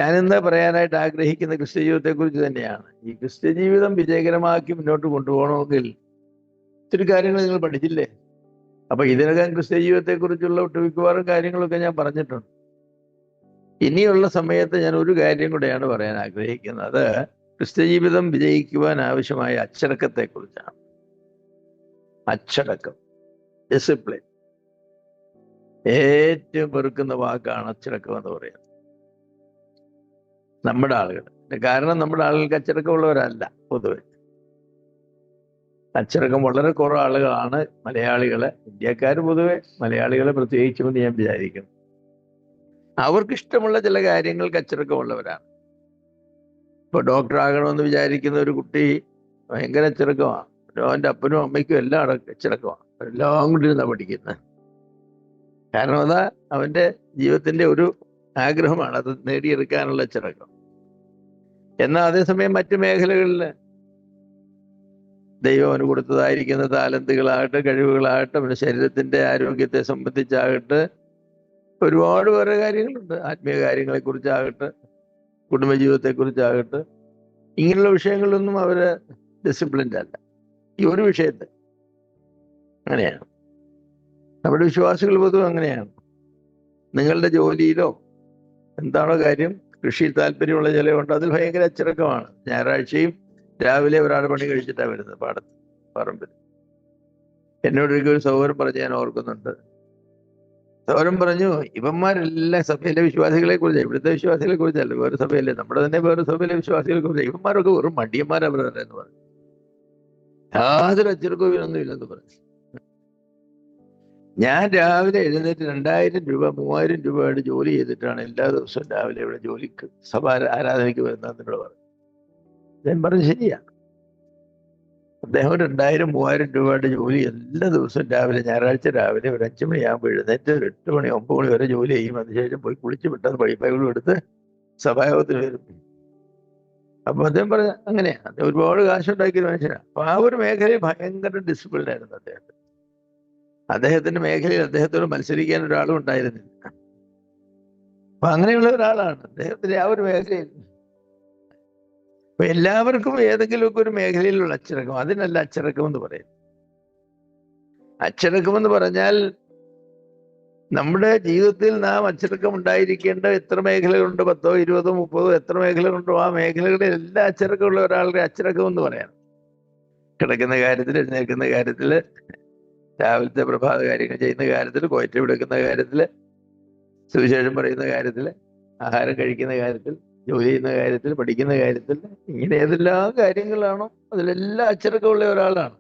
ഞാനിന്ന് പറയാനായിട്ട് ആഗ്രഹിക്കുന്ന ക്രിസ്ത്യ ജീവിതത്തെക്കുറിച്ച് തന്നെയാണ്. ഈ ക്രിസ്ത്യ ജീവിതം വിജയകരമാക്കി മുന്നോട്ട് കൊണ്ടുപോകണമെങ്കിൽ ഒത്തിരി കാര്യങ്ങൾ നിങ്ങൾ പഠിച്ചില്ലേ? അപ്പൊ ഇതിനകം ക്രിസ്ത്യ ജീവിതത്തെക്കുറിച്ചുള്ള ഒട്ടുമിക്കവാറും കാര്യങ്ങളൊക്കെ ഞാൻ പറഞ്ഞിട്ടുണ്ട്. ഇനിയുള്ള സമയത്ത് ഞാൻ ഒരു കാര്യം കൂടെയാണ് പറയാൻ ആഗ്രഹിക്കുന്നത്. അത് ക്രിസ്ത്യ ജീവിതം വിജയിക്കുവാൻ ആവശ്യമായ അച്ചടക്കത്തെക്കുറിച്ചാണ്. അച്ചടക്കം, ഡിസിപ്ലിൻ. ഏറ്റവും വെറുക്കുന്ന വാക്കാണ് അച്ചടക്കം എന്ന് പറയുന്നത് നമ്മുടെ ആളുകൾ. കാരണം നമ്മുടെ ആളുകൾക്ക് അച്ചടക്കമുള്ളവരല്ല പൊതുവെ. അച്ചടക്കം വളരെ കുറവ് ആളുകളാണ് മലയാളികളെ, ഇന്ത്യക്കാർ പൊതുവെ, മലയാളികളെ പ്രത്യേകിച്ചുമെന്ന് ഞാൻ വിചാരിക്കുന്നു. അവർക്കിഷ്ടമുള്ള ചില കാര്യങ്ങൾക്ക് അച്ചടക്കമുള്ളവരാണ്. ഇപ്പൊ ഡോക്ടർ ആകണമെന്ന് വിചാരിക്കുന്ന ഒരു കുട്ടി ഭയങ്കര അച്ചടക്കമാണ്. അവൻ്റെ അപ്പനും അമ്മയ്ക്കും എല്ലാം അച്ചടക്കമാണ്. എല്ലാം കൊണ്ടിരുന്നാണ് പഠിക്കുന്നത്. കാരണം അതാ അവൻ്റെ ജീവിതത്തിന്റെ ഒരു ആഗ്രഹമാണ്, അത് നേടിയെടുക്കാനുള്ള അച്ചടക്കം. എന്നാൽ അതേസമയം മറ്റു മേഖലകളിൽ ദൈവം അവന് കൊടുത്തതായിരിക്കുന്ന താലന്തുകളാകട്ടെ, കഴിവുകളാകട്ടെ, അവൻ്റെ ശരീരത്തിന്റെ ആരോഗ്യത്തെ സംബന്ധിച്ചാകട്ടെ, ഒരുപാട് വേറെ കാര്യങ്ങളുണ്ട്. ആത്മീയ കാര്യങ്ങളെക്കുറിച്ചാകട്ടെ, കുടുംബജീവിതത്തെക്കുറിച്ചാകട്ടെ, ഇങ്ങനെയുള്ള വിഷയങ്ങളിലൊന്നും അവര് ഡിസിപ്ലിൻഡ് അല്ല. ഈ ഒരു വിഷയത്തെ അങ്ങനെയാണ്. നമ്മുടെ വിശ്വാസികൾ പൊതുവെ അങ്ങനെയാണ്. നിങ്ങളുടെ ജോലിയിലോ എന്താണോ കാര്യം, കൃഷിയിൽ താല്പര്യമുള്ള ചിലവുണ്ട്, അതിൽ ഭയങ്കര അച്ചടക്കമാണ്. ഞായറാഴ്ചയും രാവിലെ ഒരാൾ പണി കഴിച്ചിട്ടാണ് വരുന്നത് പാടത്ത്, പറമ്പിൽ. എന്നോടൊരിക്കൽ ഒരു സഹോദരൻ പറഞ്ഞ് ഞാൻ ഓർക്കുന്നുണ്ട്. സഹോദരൻ പറഞ്ഞു, ഇവന്മാരെല്ലാം സഭയിലെ വിശ്വാസികളെ കുറിച്ച്, ഇവിടുത്തെ വിശ്വാസികളെ കുറിച്ചല്ല, വേറെ സഭയിലെ, നമ്മുടെ തന്നെ വേറെ സഭയിലെ വിശ്വാസികളെ കുറിച്ച്, ഇവന്മാരൊക്കെ വെറും മടിയന്മാരാ ബ്രദറെ എന്ന് പറഞ്ഞു. യാതൊരു അച്ചടക്കവും ഇല്ലെന്ന് പറഞ്ഞു. ഞാൻ രാവിലെ എഴുന്നേറ്റ് 2000 രൂപ 3000 രൂപയുടെ ജോലി ചെയ്തിട്ടാണ് എല്ലാ ദിവസവും രാവിലെ ഇവിടെ ജോലിക്ക് സഭ ആരാധനയ്ക്ക് വരുന്നതെന്ന് എന്നോട് പറഞ്ഞു. ഞാൻ പറഞ്ഞു ശരിയാണ്. അദ്ദേഹം 2000 3000 രൂപയുടെ ജോലി എല്ലാ ദിവസവും രാവിലെ, ഞായറാഴ്ച രാവിലെ ഒരു 5 മണിയാകുമ്പോൾ എഴുന്നേറ്റ് 8 മണി 9 മണി വരെ ജോലി ചെയ്യും. അതിനുശേഷം പോയി കുളിച്ച് വിട്ടത് ബൈബിളും എടുത്ത് സഭായോഗത്തിന് വരും. അപ്പൊ അദ്ദേഹം പറഞ്ഞ അങ്ങനെയാണ്. അദ്ദേഹം ഒരുപാട് കാശുണ്ടാക്കിയൊരു മനുഷ്യനാണ്. അപ്പൊ ആ ഒരു മേഖലയിൽ ഭയങ്കര ഡിസിപ്ലിൻ ആയിരുന്നു അദ്ദേഹത്തിന്. അദ്ദേഹത്തിന്റെ മേഖലയിൽ അദ്ദേഹത്തോട് മത്സരിക്കാൻ ഒരാളും ഉണ്ടായിരുന്നില്ല. അപ്പൊ അങ്ങനെയുള്ള ഒരാളാണ് അദ്ദേഹത്തിന്റെ ആ ഒരു മേഖലയിൽ. അപ്പൊ എല്ലാവർക്കും ഏതെങ്കിലുമൊക്കെ ഒരു മേഖലയിലുള്ള അച്ചടക്കം, അതിനല്ല അച്ചടക്കം എന്ന് പറയും. അച്ചടക്കം എന്ന് പറഞ്ഞാൽ നമ്മുടെ ജീവിതത്തിൽ നാം അച്ചടക്കം ഉണ്ടായിരിക്കേണ്ട എത്ര മേഖലകളുണ്ട്, 10, 20, 30 എത്ര മേഖലകളുണ്ടോ, ആ മേഖലകളിൽ എല്ലാ അച്ചടക്കമുള്ള ഒരാളുടെ അച്ചടക്കം എന്ന് പറയാം. കിടക്കുന്ന കാര്യത്തിൽ, എഴുന്നേൽക്കുന്ന കാര്യത്തിൽ, രാവിലത്തെ പ്രഭാത കാര്യങ്ങൾ ചെയ്യുന്ന കാര്യത്തിൽ, കോയറ്റ് വിടുക്കുന്ന കാര്യത്തിൽ, സുവിശേഷം പറയുന്ന കാര്യത്തിൽ, ആഹാരം കഴിക്കുന്ന കാര്യത്തിൽ, ജോലി ചെയ്യുന്ന കാര്യത്തിൽ, പഠിക്കുന്ന കാര്യത്തിൽ, ഇങ്ങനെ ഏതെല്ലാം കാര്യങ്ങളാണോ അതിലെല്ലാം അച്ചടക്കമുള്ള ഒരാളാണ്.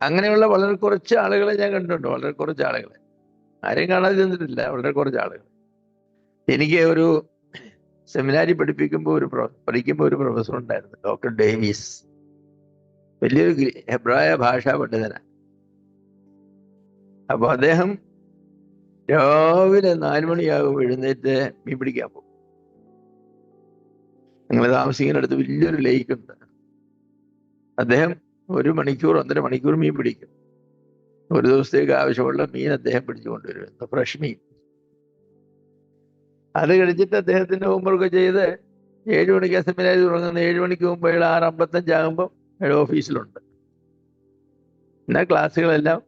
അങ്ങനെയുള്ള വളരെ കുറച്ച് ആളുകളെ ഞാൻ കണ്ടിട്ടുണ്ട്. വളരെ കുറച്ച് ആളുകളെ, ആരെയും കാണാതെ ചെന്നിട്ടില്ല, വളരെ കുറച്ച് ആളുകൾ. എനിക്ക് ഒരു സെമിനാരി പഠിക്കുമ്പോൾ ഒരു പ്രൊഫസർ ഉണ്ടായിരുന്നു, ഡോക്ടർ ഡേവിസ്. വലിയൊരു ഹെബ്രായ ഭാഷാ പണ്ഡിതനാണ്. അപ്പൊ അദ്ദേഹം രാവിലെ 4 മണിയാകുമ്പോൾ എഴുന്നേറ്റ് മീൻ പിടിക്കാൻ പോകും. ഞങ്ങൾ താമസിക്കുന്നിടത്ത് വലിയൊരു ലേക്ക് ഉണ്ട്. അദ്ദേഹം 1 മണിക്കൂർ 1.5 മണിക്കൂർ മീൻ പിടിക്കും. ഒരു ദിവസത്തേക്ക് ആവശ്യമുള്ള മീൻ അദ്ദേഹം പിടിച്ചു കൊണ്ടുവരും, ഫ്രഷ് മീൻ. അത് കഴിച്ചിട്ട് അദ്ദേഹത്തിന്റെ ഹോംവർക്ക് ചെയ്ത് 7 മണിക്ക് സെമിനാരി തുടങ്ങുന്ന 7 മണിക്ക് മുമ്പ് 6:55 ആകുമ്പോൾ ഓഫീസിലുണ്ട്. എന്നാൽ ക്ലാസ്സുകളെല്ലാം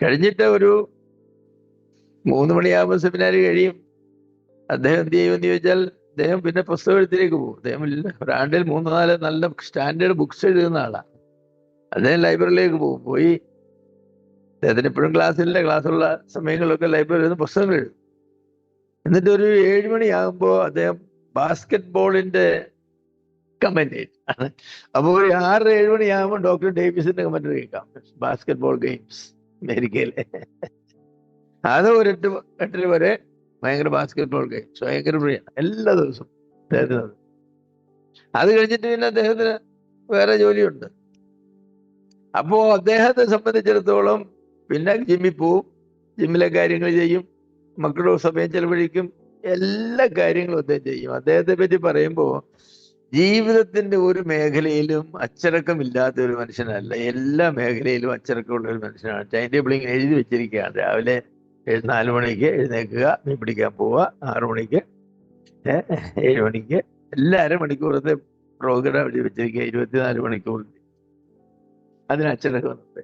കഴിഞ്ഞിട്ട് ഒരു 3 മണിയാകുമ്പോൾ സെമിനാരി കഴിയും. അദ്ദേഹം എന്ത് ചെയ്യുമെന്ന് ചോദിച്ചാൽ, അദ്ദേഹം പിന്നെ പുസ്തക എഴുത്തിലേക്ക് പോകും. അദ്ദേഹം ഒരാണ്ടിൽ 3-4 നല്ല സ്റ്റാൻഡേർഡ് ബുക്സ് എഴുതുന്ന ആളാണ്. അദ്ദേഹം ലൈബ്രറിയിലേക്ക് പോകും. പോയി അദ്ദേഹത്തിന് എപ്പോഴും ക്ലാസ്സുള്ള സമയങ്ങളിലൊക്കെ ലൈബ്രറിയിൽ പുസ്തകങ്ങൾ എഴുതും. എന്നിട്ട് ഒരു 7 മണിയാകുമ്പോൾ അദ്ദേഹം ബാസ്കറ്റ് ബോളിന്റെ കമന്റേറ്റ്. അപ്പോൾ ഒരു 6-7 മണിയാകുമ്പോൾ ഡോക്ടർ ഡേവിസിന്റെ കമന്ററി കേൾക്കാം, ബാസ്കറ്റ് ബോൾ ഗെയിംസ് അമേരിക്കയിലെ. അത് ഒരു 8 വരെ ഭയങ്കര ബാസ്കറ്റ് ബോൾ ഗെയിംസ്, ഭയങ്കര പ്രിയാണ് എല്ലാ ദിവസവും അദ്ദേഹത്തിന്. അത് കഴിഞ്ഞിട്ട് പിന്നെ അദ്ദേഹത്തിന് വേറെ ജോലിയുണ്ട്. അപ്പോ അദ്ദേഹത്തെ സംബന്ധിച്ചിടത്തോളം പിന്നെ ജിമ്മിൽ പോവും, ജിമ്മിലെ കാര്യങ്ങൾ ചെയ്യും, മക്കളുടെ സമയം ചെലവഴിക്കും, എല്ലാ കാര്യങ്ങളും അദ്ദേഹം ചെയ്യും. അദ്ദേഹത്തെ പറ്റി പറയുമ്പോൾ ജീവിതത്തിന്റെ ഒരു മേഖലയിലും അച്ചടക്കമില്ലാത്ത ഒരു മനുഷ്യനല്ല, എല്ലാ മേഖലയിലും അച്ചടക്കമുള്ള ഒരു മനുഷ്യനാണ്. ടൈം ടേബിൾ ഇങ്ങനെ എഴുതി വെച്ചിരിക്കുകയാണ്. രാവിലെ 4 മണിക്ക് എഴുന്നേൽക്കുക, മീൻ പിടിക്കാൻ പോവുക, 6 മണിക്ക് 7 മണിക്ക് എല്ലാ അരമണിക്കൂറത്തെ പ്രോഗ്രാം എഴുതി വെച്ചിരിക്കുക, 24 മണിക്കൂറിൽ. അതിന് അച്ചടക്കം ഉണ്ട്.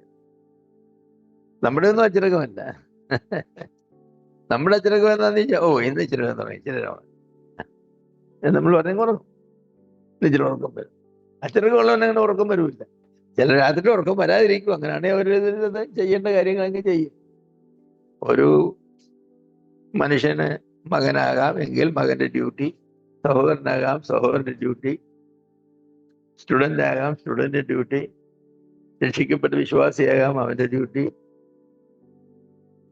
നമ്മുടെ ഒന്നും അച്ചടക്കമല്ല. നമ്മുടെ അച്ചടക്കം എന്താന്ന് ചോദിച്ചാൽ, ഇന്ന് ഇച്ചിരി തുടങ്ങി, ഇച്ചിരി നമ്മൾ പറഞ്ഞ ഉറങ്ങും, ഇച്ചിരി ഉറക്കം വരും. അച്ചടക്കമുള്ളവൻ അങ്ങനെ ഉറക്കം വരില്ല. ചില രാത്രി ഉറക്കം വരാതിരിക്കും. അങ്ങനെയാണെങ്കിൽ അവർ ചെയ്യേണ്ട കാര്യങ്ങളൊക്കെ ചെയ്യും. ഒരു മനുഷ്യന് മകനാകാം എങ്കിൽ മകന്റെ ഡ്യൂട്ടി, സഹോദരനാകാം സഹോദരന്റെ ഡ്യൂട്ടി, സ്റ്റുഡൻ്റ് ആകാം സ്റ്റുഡൻ്റിൻ്റെ ഡ്യൂട്ടി, രക്ഷിക്കപ്പെട്ട വിശ്വാസിയാകാം അവൻ്റെ ഡ്യൂട്ടി,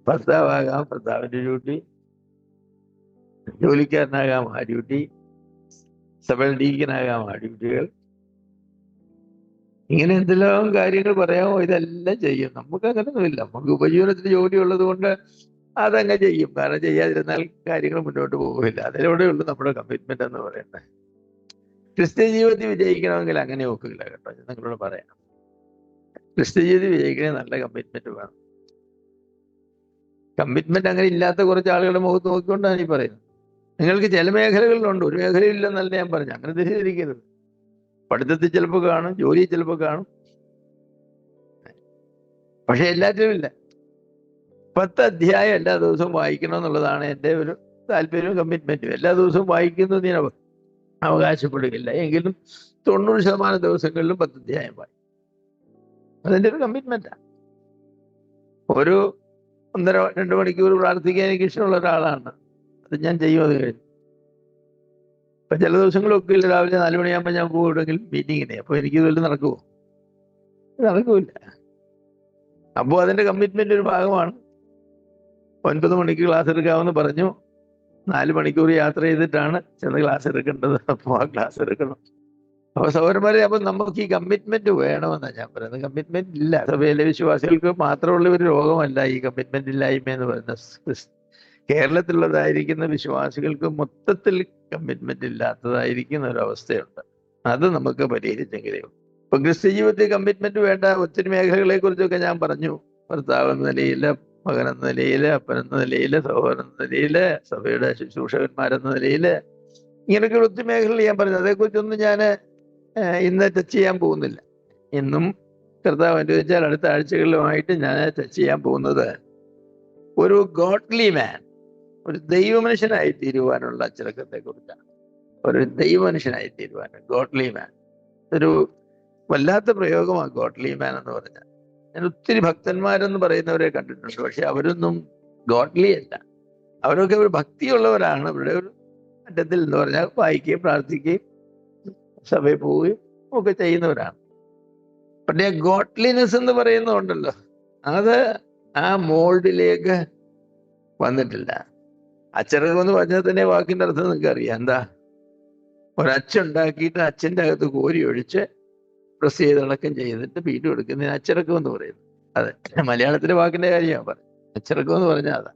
ഭർത്താവാകാം ഭർത്താവിൻ്റെ ഡ്യൂട്ടി, ജോലിക്കാരനാകാം ആ ഡ്യൂട്ടി, സഭയിൽ ഡീക്കനാകാം ആ ഡ്യൂട്ടികൾ. ഇങ്ങനെ എന്തെല്ലാം കാര്യങ്ങൾ പറയാമോ, ഇതെല്ലാം ചെയ്യും. നമുക്ക് അങ്ങനെയൊന്നുമില്ല. നമുക്ക് ഉപജീവനത്തിന് ജോലി ഉള്ളത് കൊണ്ട് അതങ്ങ് ചെയ്യും. കാരണം ചെയ്യാതിരുന്നാൽ കാര്യങ്ങൾ മുന്നോട്ട് പോകില്ല. അതിലൂടെയുള്ളൂ നമ്മുടെ കമ്മിറ്റ്മെന്റ് എന്ന് പറയുന്നത്. ക്രിസ്ത്യ ജീവിതത്തിൽ വിജയിക്കണമെങ്കിൽ അങ്ങനെ ഒക്കില്ല കേട്ടോ. നിങ്ങളോട് പറയാം, ക്രിസ്ത്യ ജീവിതത്തിൽ വിജയിക്കണേ നല്ല കമ്മിറ്റ്മെന്റ് വേണം. കമ്മിറ്റ്മെന്റ് അങ്ങനെ ഇല്ലാത്ത കുറച്ച് ആളുകളുടെ മുഖത്ത് നോക്കിക്കൊണ്ടാണ് ഈ പറയുന്നത്. നിങ്ങൾക്ക് ചില മേഖലകളിലുണ്ട്, ഒരു മേഖലയില്ലെന്നല്ല ഞാൻ പറഞ്ഞു. അങ്ങനെ തെറ്റിദ്ധരിക്കരുത്. പഠിത്തത്തിൽ ചിലപ്പോൾ കാണും, ജോലിയിൽ ചിലപ്പോൾ കാണും, പക്ഷെ എല്ലാറ്റിലും ഇല്ല. 10 അധ്യായം എല്ലാ ദിവസവും വായിക്കണം എന്നുള്ളതാണ് എൻ്റെ ഒരു താല്പര്യവും കമ്മിറ്റ്മെന്റും. എല്ലാ ദിവസവും വായിക്കുന്നത് ഞാൻ അവകാശപ്പെടുകയില്ല, എങ്കിലും 90% ദിവസങ്ങളിലും 10 അധ്യായം വായിക്കും. അതെൻ്റെ ഒരു കമ്മിറ്റ്മെന്റാണ്. ഒരു 1.5-2 മണിക്കൂർ പ്രാർത്ഥിക്കാൻ എനിക്ക് ഇഷ്ടമുള്ള ഒരാളാണ്. അത് ഞാൻ ചെയ്യും. അത് കഴിഞ്ഞു ഇപ്പം ചില ദിവസങ്ങളൊക്കെ ഇല്ല. രാവിലെ 4 മണിയാകുമ്പോൾ ഞാൻ പോകുമെങ്കിൽ മീറ്റിങ്ങിനെ, അപ്പോൾ എനിക്ക് ഇതുവരെ നടക്കുമോ? നടക്കൂല. അപ്പോൾ അതിൻ്റെ കമ്മിറ്റ്മെന്റ് ഒരു ഭാഗമാണ്. 9 മണിക്ക് ക്ലാസ് എടുക്കാമെന്ന് പറഞ്ഞു. 4 മണിക്കൂർ യാത്ര ചെയ്തിട്ടാണ് ചെന്ന് ക്ലാസ് എടുക്കേണ്ടത്. അപ്പോൾ ആ ക്ലാസ് എടുക്കണം. അപ്പോൾ സഹോദരന്മാരെ, അപ്പം നമുക്ക് ഈ കമ്മിറ്റ്മെന്റ് വേണമെന്നാണ് ഞാൻ പറയുന്നത്. കമ്മിറ്റ്മെന്റ് ഇല്ല. സഭയിലെ വിശ്വാസികൾക്ക് മാത്രമുള്ള ഒരു രോഗമല്ല ഈ കമ്മിറ്റ്മെന്റ് ഇല്ലായ്മ എന്ന് പറയുന്നത്. കേരളത്തിലുള്ളതായിരിക്കുന്ന വിശ്വാസികൾക്ക് മൊത്തത്തിൽ കമ്മിറ്റ്മെന്റ് ഇല്ലാത്തതായിരിക്കുന്ന ഒരവസ്ഥയുണ്ട്. അത് നമുക്ക് പരിഹരിച്ചെങ്കിലേ. ഇപ്പൊ ക്രിസ്ത്യ ജീവിതത്തിൽ കമ്മിറ്റ്മെന്റ് വേണ്ട ഒത്തിരി മേഖലകളെ കുറിച്ചൊക്കെ ഞാൻ പറഞ്ഞു. ഭർത്താവ് എന്ന നിലയിൽ, മകനെന്ന നിലയിൽ, അപ്പനെന്ന നിലയിൽ, സഹോദരൻ എന്ന നിലയിൽ, സഭയുടെ ശുശ്രൂഷകന്മാരെന്ന നിലയിൽ, ഇങ്ങനെയൊക്കെ ഒത്തിരി മേഖലകൾ ഞാൻ പറഞ്ഞു. അതേക്കുറിച്ചൊന്നും ഞാൻ ഇന്ന് ടച്ച് ചെയ്യാൻ പോകുന്നില്ല. ഇന്നും കർത്താവ് അനുവദിച്ചാൽ അടുത്ത ആഴ്ചകളിലുമായിട്ട് ഞാൻ ടച്ച് ചെയ്യാൻ പോകുന്നത് ഒരു ഗോഡ്ലി മാൻ, ഒരു ദൈവമനുഷ്യനായി തീരുവാനുള്ള അച്ചടക്കത്തെ കുറിച്ചാണ്. ഒരു ദൈവമനുഷ്യനായി തീരുവാൻ ഗോഡ്ലി മാൻ ഒരു വല്ലാത്ത പ്രയോഗമാണ്. ഗോഡ്ലി മാൻ എന്ന് പറഞ്ഞാൽ ഞാൻ ഒത്തിരി ഭക്തന്മാരെന്ന് പറയുന്നവരെ കണ്ടിട്ടുണ്ട്, പക്ഷെ അവരൊന്നും ഗോഡ്ലി അല്ല. അവരൊക്കെ ഒരു ഭക്തിയുള്ളവരാണ്. അവരുടെ ഒരു അറ്റത്തിൽ എന്ന് പറഞ്ഞാൽ വായിക്കുകയും പ്രാർത്ഥിക്കുകയും സഭയിൽ പോവുകയും ഒക്കെ ചെയ്യുന്നവരാണ്. പക്ഷേ ഗോഡ്ലിനെസ് എന്ന് പറയുന്നതുണ്ടല്ലോ, അത് ആ മോൾഡിലേക്ക് വന്നിട്ടില്ല. അച്ചടക്കം എന്ന് പറഞ്ഞാൽ തന്നെ വാക്കിൻ്റെ അർത്ഥം നിങ്ങൾക്ക് അറിയാം. എന്താ? ഒരച്ചുണ്ടാക്കിയിട്ട് അച്ഛൻ്റെ അകത്ത് കോരി ഒഴിച്ച് പ്രസ് ചെയ്തടക്കം ചെയ്തിട്ട് വീണ്ടും എടുക്കുന്നതിന് അച്ചടക്കം എന്ന് പറയുന്നത്. അതെ, മലയാളത്തിലെ വാക്കിന്റെ കാര്യമാണ് പറയുന്നത്. അച്ചടക്കം എന്ന് പറഞ്ഞാൽ അതാ.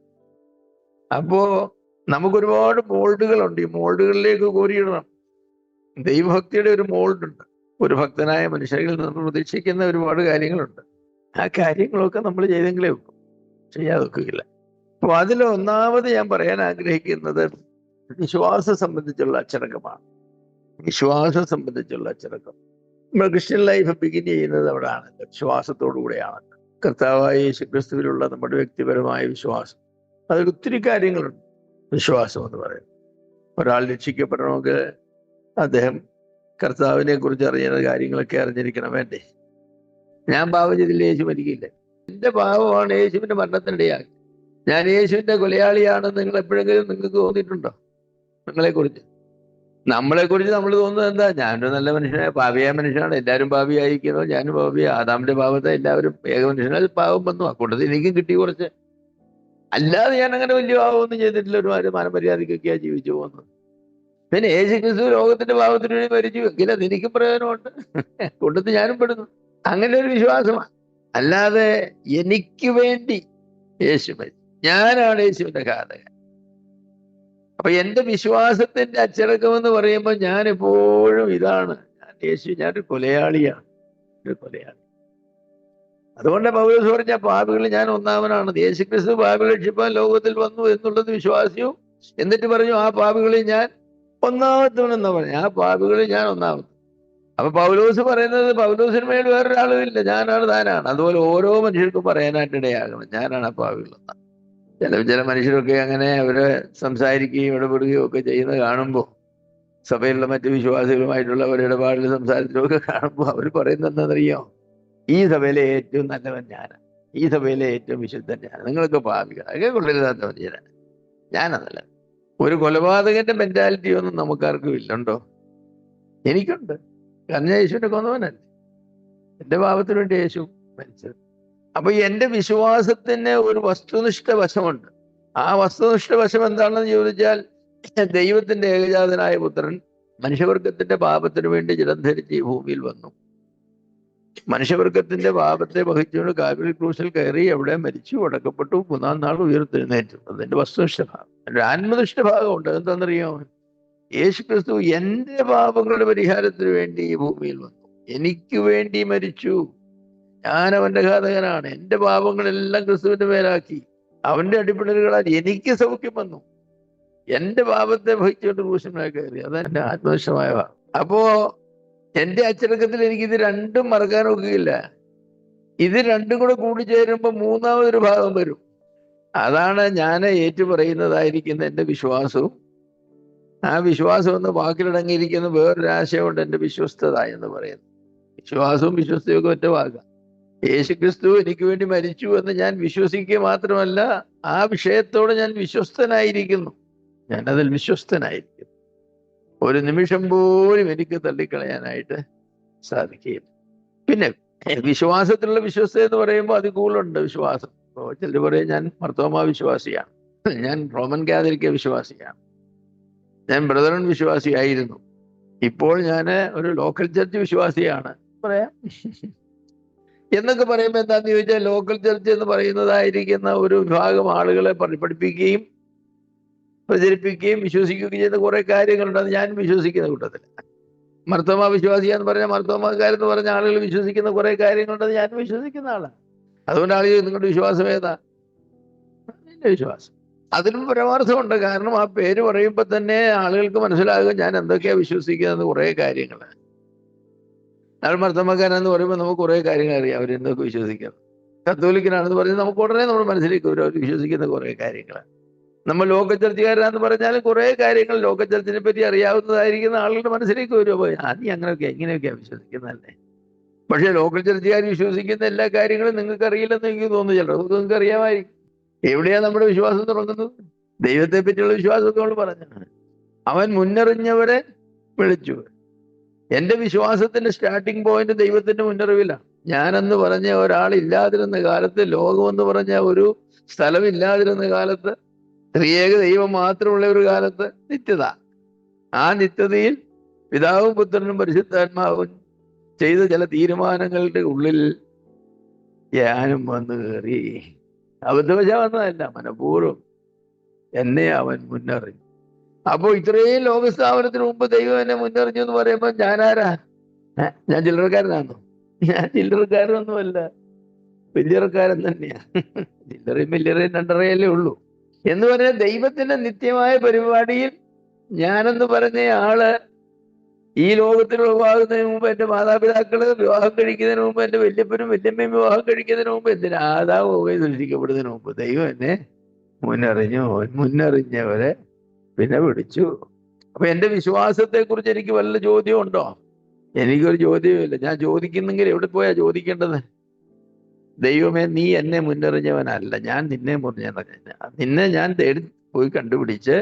അപ്പോ നമുക്കൊരുപാട് മോൾഡുകളുണ്ട്. ഈ മോൾഡുകളിലേക്ക് കോരിയിടണം. ദൈവഭക്തിയുടെ ഒരു മോൾഡുണ്ട്. ഒരു ഭക്തനായ മനുഷ്യരിൽ നിന്ന് പ്രതീക്ഷിക്കുന്ന ഒരുപാട് കാര്യങ്ങളുണ്ട്. ആ കാര്യങ്ങളൊക്കെ നമ്മൾ ചെയ്തെങ്കിലേ വെക്കും, ചെയ്യാതെ വെക്കുകയില്ല. അപ്പൊ അതിൽ ഒന്നാമത് ഞാൻ പറയാൻ ആഗ്രഹിക്കുന്നത് വിശ്വാസം സംബന്ധിച്ചുള്ള അച്ചടക്കമാണ്. വിശ്വാസം സംബന്ധിച്ചുള്ള അച്ചടക്കം. നമ്മൾ ക്രിസ്ത്യൻ ലൈഫ് ബിഗിൻ ചെയ്യുന്നത് അവിടെയാണ്, വിശ്വാസത്തോടു കൂടെയാണ്. കർത്താവായ യേശുക്രിസ്തുവിലുള്ള നമ്മുടെ വ്യക്തിപരമായ വിശ്വാസം. അതിൽ ഒത്തിരി കാര്യങ്ങളുണ്ട്. വിശ്വാസം എന്ന് പറയുന്നത്, ഒരാൾ രക്ഷിക്കപ്പെടണമെങ്കിൽ അദ്ദേഹം കർത്താവിനെ കുറിച്ച് അറിയുന്ന കാര്യങ്ങളൊക്കെ അറിഞ്ഞിരിക്കണം. വേണ്ടേ? ഞാൻ പാപം ചെയ്തില്ല, യേശു മരിക്കില്ല. എൻ്റെ പാപമാണ് യേശുവിൻ്റെ മരണത്തിനിടയാക്കി. ഞാൻ യേശുവിൻ്റെ കൊലയാളിയാണെന്ന് നിങ്ങൾ എപ്പോഴെങ്കിലും നിങ്ങൾക്ക് തോന്നിയിട്ടുണ്ടോ? നമ്മളെക്കുറിച്ച് നമ്മൾ തോന്നുന്നത് എന്താ? ഞാനൊരു നല്ല മനുഷ്യനായ പാപിയായ മനുഷ്യനാണ്, എല്ലാവരും പാപിയായിരിക്കുന്നു, ഞാനും പാപിയ. ആദാമിന്റെ പാപത്തെ എല്ലാവരും ഏക മനുഷ്യനാൽ പാപം വന്നു, ആ കൂട്ടത്തിൽ എനിക്കും കിട്ടി കുറച്ച്. അല്ലാതെ ഞാൻ അങ്ങനെ വലിയ പാപമൊന്നും ചെയ്തിട്ടില്ല. ഒരു മാനമര്യാദയ്ക്കൊക്കെയാണ് ജീവിച്ചു പോകുന്നത്. പിന്നെ യേശു ക്രിസ്തു ലോകത്തിന്റെ പാപത്തിന് വേണ്ടി മരിച്ചു എങ്കിൽ അത് എനിക്കും പ്രയോജനമുണ്ട്, കൂട്ടത്തിൽ ഞാനും പെടുന്നു. അങ്ങനെ ഒരു വിശ്വാസമാണ്. അല്ലാതെ എനിക്ക് വേണ്ടി യേശു മരിച്ചു, ഞാനാണ് യേശുവിന്റെ ഘാതകൻ. അപ്പൊ എന്റെ വിശ്വാസത്തിന്റെ അച്ചടക്കം എന്ന് പറയുമ്പോൾ ഞാൻ എപ്പോഴും ഇതാണ്, ഞാനൊരു കൊലയാളിയാണ്, ഒരു കൊലയാളി. അതുകൊണ്ട് പൗലോസ് പറഞ്ഞ പാപികൾ ഞാൻ ഒന്നാമനാണ്. യേശുക്രിസ്തു പാപികൾ രക്ഷിപ്പാൻ ലോകത്തിൽ വന്നു എന്നുള്ളത് വിശ്വാസ്യവും. എന്നിട്ട് പറഞ്ഞു ആ പാപികളിൽ ഞാൻ ഒന്നാമത്തവനെന്നാ പറഞ്ഞ ആ പാപികളിൽ ഞാൻ ഒന്നാമത്. അപ്പൊ പൗലോസ് പറയുന്നത് പൗലോസിന് മേൽ വേറൊരാളും ഇല്ല, ഞാനാണ് താനാണ്. അതുപോലെ ഓരോ മനുഷ്യർക്കും പറയാനായിട്ട് ഇടയാകണം, ഞാനാണ് ആ പാപികളെന്ന്. ചില മനുഷ്യരൊക്കെ അങ്ങനെ അവര് സംസാരിക്കുകയും ഇടപെടുകയും ഒക്കെ ചെയ്യുന്നത് കാണുമ്പോൾ, സഭയിലുള്ള മറ്റു വിശ്വാസികളുമായിട്ടുള്ള അവരുടെ ഇടപാടിലും സംസാരത്തിലും ഒക്കെ കാണുമ്പോൾ അവർ പറയുന്നത് എന്താണെന്നറിയോ? ഈ സഭയിലെ ഏറ്റവും നല്ലവൻ ഞാനാണ്, ഈ സഭയിലെ ഏറ്റവും വിശുദ്ധൻ ഞാൻ, നിങ്ങളൊക്കെ പാപികൾ, അതൊക്കെ കൊള്ളരുതാത്ത മനുഷ്യനാണ്, ഞാനതല്ല. ഒരു കൊലപാതകന്റെ മെന്റാലിറ്റി ഒന്നും നമുക്കാർക്കും ഇല്ലണ്ടോ? എനിക്കുണ്ട്. കാരണം ഞാൻ യേശുവിനെ കൊന്നവനല്ലേ, എന്റെ പാപത്തിന് വേണ്ടി യേശു മരിച്ചത്. അപ്പൊ എന്റെ വിശ്വാസത്തിന് ഒരു വസ്തുനിഷ്ഠ വശമുണ്ട്. ആ വസ്തുനിഷ്ഠ വശം എന്താണെന്ന് ചോദിച്ചാൽ, ദൈവത്തിന്റെ ഏകജാതനായ പുത്രൻ മനുഷ്യവർഗത്തിന്റെ പാപത്തിന് വേണ്ടി ജഡം ധരിച്ച് ഈ ഭൂമിയിൽ വന്നു. മനുഷ്യവർഗത്തിന്റെ പാപത്തെ വഹിച്ചുകൊണ്ട് കാൽവരി ക്രൂശിൽ കയറി അവിടെ മരിച്ചു, അടക്കപ്പെട്ടു, 3-ാം നാൾ ഉയർത്തെഴുന്നേറ്റു. അതിന്റെ വസ്തുനിഷ്ഠ ഭാഗം. ഒരു ആത്മനിഷ്ഠ ഭാഗമുണ്ട്. എന്താണെന്നറിയോ? യേശു ക്രിസ്തു എന്റെ പാപങ്ങളുടെ പരിഹാരത്തിന് വേണ്ടി ഈ ഭൂമിയിൽ വന്നു, എനിക്ക് വേണ്ടി മരിച്ചു. ഞാൻ അവന്റെ ഘാതകനാണ്. എന്റെ പാപങ്ങളെല്ലാം ക്രിസ്തുവിന്റെ മേലാക്കി അവന്റെ അടിപ്പിണലുകളാൽ എനിക്ക് സൗഖ്യം വന്നു. എന്റെ പാപത്തെ വഹിച്ചുകൊണ്ട് ക്രൂശിന്മേൽ കയറി. അതെന്റെ ആത്മനിഷ്ഠമായ ഭാഗം. അപ്പോ എന്റെ അച്ചടക്കത്തിൽ എനിക്കിത് രണ്ടും മറക്കാൻ ഒക്കുകയില്ല. ഇത് രണ്ടും കൂടെ കൂടിച്ചേരുമ്പോ മൂന്നാമതൊരു ഭാഗം വരും. അതാണ് ഞാൻ ഏറ്റുപറയുന്നതായിരിക്കുന്ന എന്റെ വിശ്വാസവും. ആ വിശ്വാസം എന്ന് വാക്കിലടങ്ങിയിരിക്കുന്ന വേറൊരു ആശയമുണ്ട്, എന്റെ വിശ്വസ്തത എന്ന് പറയുന്നത്. വിശ്വാസവും വിശ്വസ്തയൊക്കെ ഒറ്റ വാക്കാം. യേശുക്രിസ്തു എനിക്ക് വേണ്ടി മരിച്ചു എന്ന് ഞാൻ വിശ്വസിക്കുക മാത്രമല്ല, ആ വിഷയത്തോട് ഞാൻ വിശ്വസ്തനായിരിക്കുന്നു. ഞാനതിൽ വിശ്വസ്തനായിരിക്കുന്നു. ഒരു നിമിഷം പോലും എനിക്ക് തള്ളിക്കളയാനായിട്ട് സാധിക്കുകയില്ല. പിന്നെ വിശ്വാസത്തിലുള്ള വിശ്വസ്ത എന്ന് പറയുമ്പോൾ അത് കൂടുതലുണ്ട്. വിശ്വാസം ചിലർ പറയും ഞാൻ മർത്തോമാ വിശ്വാസിയാണ്, ഞാൻ റോമൻ കാതലിക്ക വിശ്വാസിയാണ്, ഞാൻ ബ്രദറൻ വിശ്വാസിയായിരുന്നു, ഇപ്പോൾ ഞാൻ ഒരു ലോക്കൽ ചർച്ച് വിശ്വാസിയാണ് പറയാം. എന്നൊക്കെ പറയുമ്പോൾ എന്താന്ന് ചോദിച്ചാൽ, ലോക്കൽ ചർച്ച് എന്ന് പറയുന്നതായിരിക്കുന്ന ഒരു വിഭാഗം ആളുകളെ പഠിപ്പിക്കുകയും പ്രചരിപ്പിക്കുകയും വിശ്വസിക്കുകയും ചെയ്യുന്ന കുറെ കാര്യങ്ങളുണ്ട്. അത് ഞാൻ വിശ്വസിക്കുന്ന കൂട്ടത്തിൽ. മർത്തോമാ വിശ്വാസിയാന്ന് പറഞ്ഞാൽ മർത്തോമാക്കാരെന്ന് പറഞ്ഞ ആളുകൾ വിശ്വസിക്കുന്ന കുറെ കാര്യങ്ങളുണ്ട്. അത് ഞാൻ വിശ്വസിക്കുന്ന ആളാണ്. അതുകൊണ്ട് ആളുകൾ നിങ്ങളുടെ വിശ്വാസം ഏതാ? എന്റെ വിശ്വാസം. അതിലും പരമാർത്ഥമുണ്ട്. കാരണം ആ പേര് പറയുമ്പോൾ തന്നെ ആളുകൾക്ക് മനസ്സിലാകും ഞാൻ എന്തൊക്കെയാ വിശ്വസിക്കുന്നത് കുറെ കാര്യങ്ങൾ. അയാൾ മർത്തോമാക്കാരെന്ന് പറയുമ്പോൾ നമുക്ക് കുറെ കാര്യങ്ങൾ അറിയാം അവരെന്തൊക്കെ വിശ്വസിക്കുന്നത്. കത്തോലിക്കനാണെന്ന് പറഞ്ഞാൽ നമുക്ക് ഉടനെ നമ്മുടെ മനസ്സിലേക്ക് വരും അവർ വിശ്വസിക്കുന്ന കുറെ കാര്യങ്ങൾ. നമ്മൾ ലോക ചർച്ചക്കാരാന്ന് പറഞ്ഞാലും കുറെ കാര്യങ്ങൾ ലോക ചർച്ചിനെ പറ്റി അറിയാവുന്നതായിരിക്കുന്ന ആളുകളുടെ മനസ്സിലേക്ക് വരും. അപ്പോൾ നീ അങ്ങനെയൊക്കെ ഇങ്ങനെയൊക്കെയാണ് വിശ്വസിക്കുന്നതല്ലേ? പക്ഷെ ലോക്കൽ ചർച്ചക്കാർ വിശ്വസിക്കുന്ന എല്ലാ കാര്യങ്ങളും നിങ്ങൾക്ക് അറിയില്ലെന്ന് എനിക്ക് തോന്നുന്നു. ചിലർക്ക് നിങ്ങൾക്ക് അറിയാമായിരിക്കും. എവിടെയാ നമ്മുടെ വിശ്വാസം തുടങ്ങുന്നത്? ദൈവത്തെ പറ്റിയുള്ള വിശ്വാസമൊക്കെ നമ്മൾ പറഞ്ഞാണ്. അവൻ മുന്നറിഞ്ഞവരെ വിളിച്ചു. എന്റെ വിശ്വാസത്തിന്റെ സ്റ്റാർട്ടിങ് പോയിന്റ് ദൈവത്തിന്റെ മുന്നറിവിലാണ്. ഞാനെന്ന് പറഞ്ഞ ഒരാളില്ലാതിരുന്ന കാലത്ത്, ലോകമെന്ന് പറഞ്ഞ ഒരു സ്ഥലമില്ലാതിരുന്ന കാലത്ത്, ത്രിയേക ദൈവം മാത്രമുള്ള ഒരു കാലത്ത് നിത്യത. ആ നിത്യതയിൽ പിതാവും പുത്രനും പരിശുദ്ധാത്മാവും ചെയ്ത ചില തീരുമാനങ്ങളുടെ ഉള്ളിൽ ഞാനും വന്നു കയറി. അബദ്ധവശ വന്നതല്ല, മനഃപൂർവ്വം എന്നെ അവൻ മുന്നറിഞ്ഞു. അപ്പോ ഇത്രയും ലോകസ്ഥാപനത്തിന് മുമ്പ് ദൈവം എന്നെ മുന്നറിഞ്ഞു എന്ന് പറയുമ്പോൾ ഞാനാരാ? ഞാൻ ചില്ലറക്കാരനാണോ? ഞാൻ ചില്ലറക്കാരനൊന്നുമല്ല, വലിയറക്കാരൻ തന്നെയാ. ചില്ലറയും വലിയറയും രണ്ടറയല്ലേ ഉള്ളൂ. എന്ന് പറഞ്ഞാൽ ദൈവത്തിന്റെ നിത്യമായ പരിപാടിയിൽ ഞാനെന്ന് പറഞ്ഞ ആള് ഈ ലോകത്തിൽ വിവാഹത്തിന് മുമ്പ് എന്റെ മാതാപിതാക്കള് വിവാഹം കഴിക്കുന്നതിന് മുമ്പ്, എന്റെ വല്യപ്പനും വല്യമ്മയും വിവാഹം കഴിക്കുന്നതിന് മുമ്പ്, എന്തിന് ആദാവും സൃഷ്ടിക്കപ്പെടുന്നതിന് മുമ്പ് ദൈവം എന്നെ മുന്നറിഞ്ഞു. മുന്നറിഞ്ഞവരെ പിന്നെ വിളിച്ചു. അപ്പൊ എന്റെ വിശ്വാസത്തെ കുറിച്ച് എനിക്ക് വല്ല ചോദ്യം ഉണ്ടോ? എനിക്കൊരു ചോദ്യവുമില്ല. ഞാൻ ചോദിക്കുന്നെങ്കിൽ എവിടെ പോയാ ചോദിക്കേണ്ടത്? ദൈവമേ, നീ എന്നെ മുന്നറിഞ്ഞവനല്ല, ഞാൻ നിന്നെ നിന്നെ ഞാൻ തേടി പോയി കണ്ടുപിടിച്ച്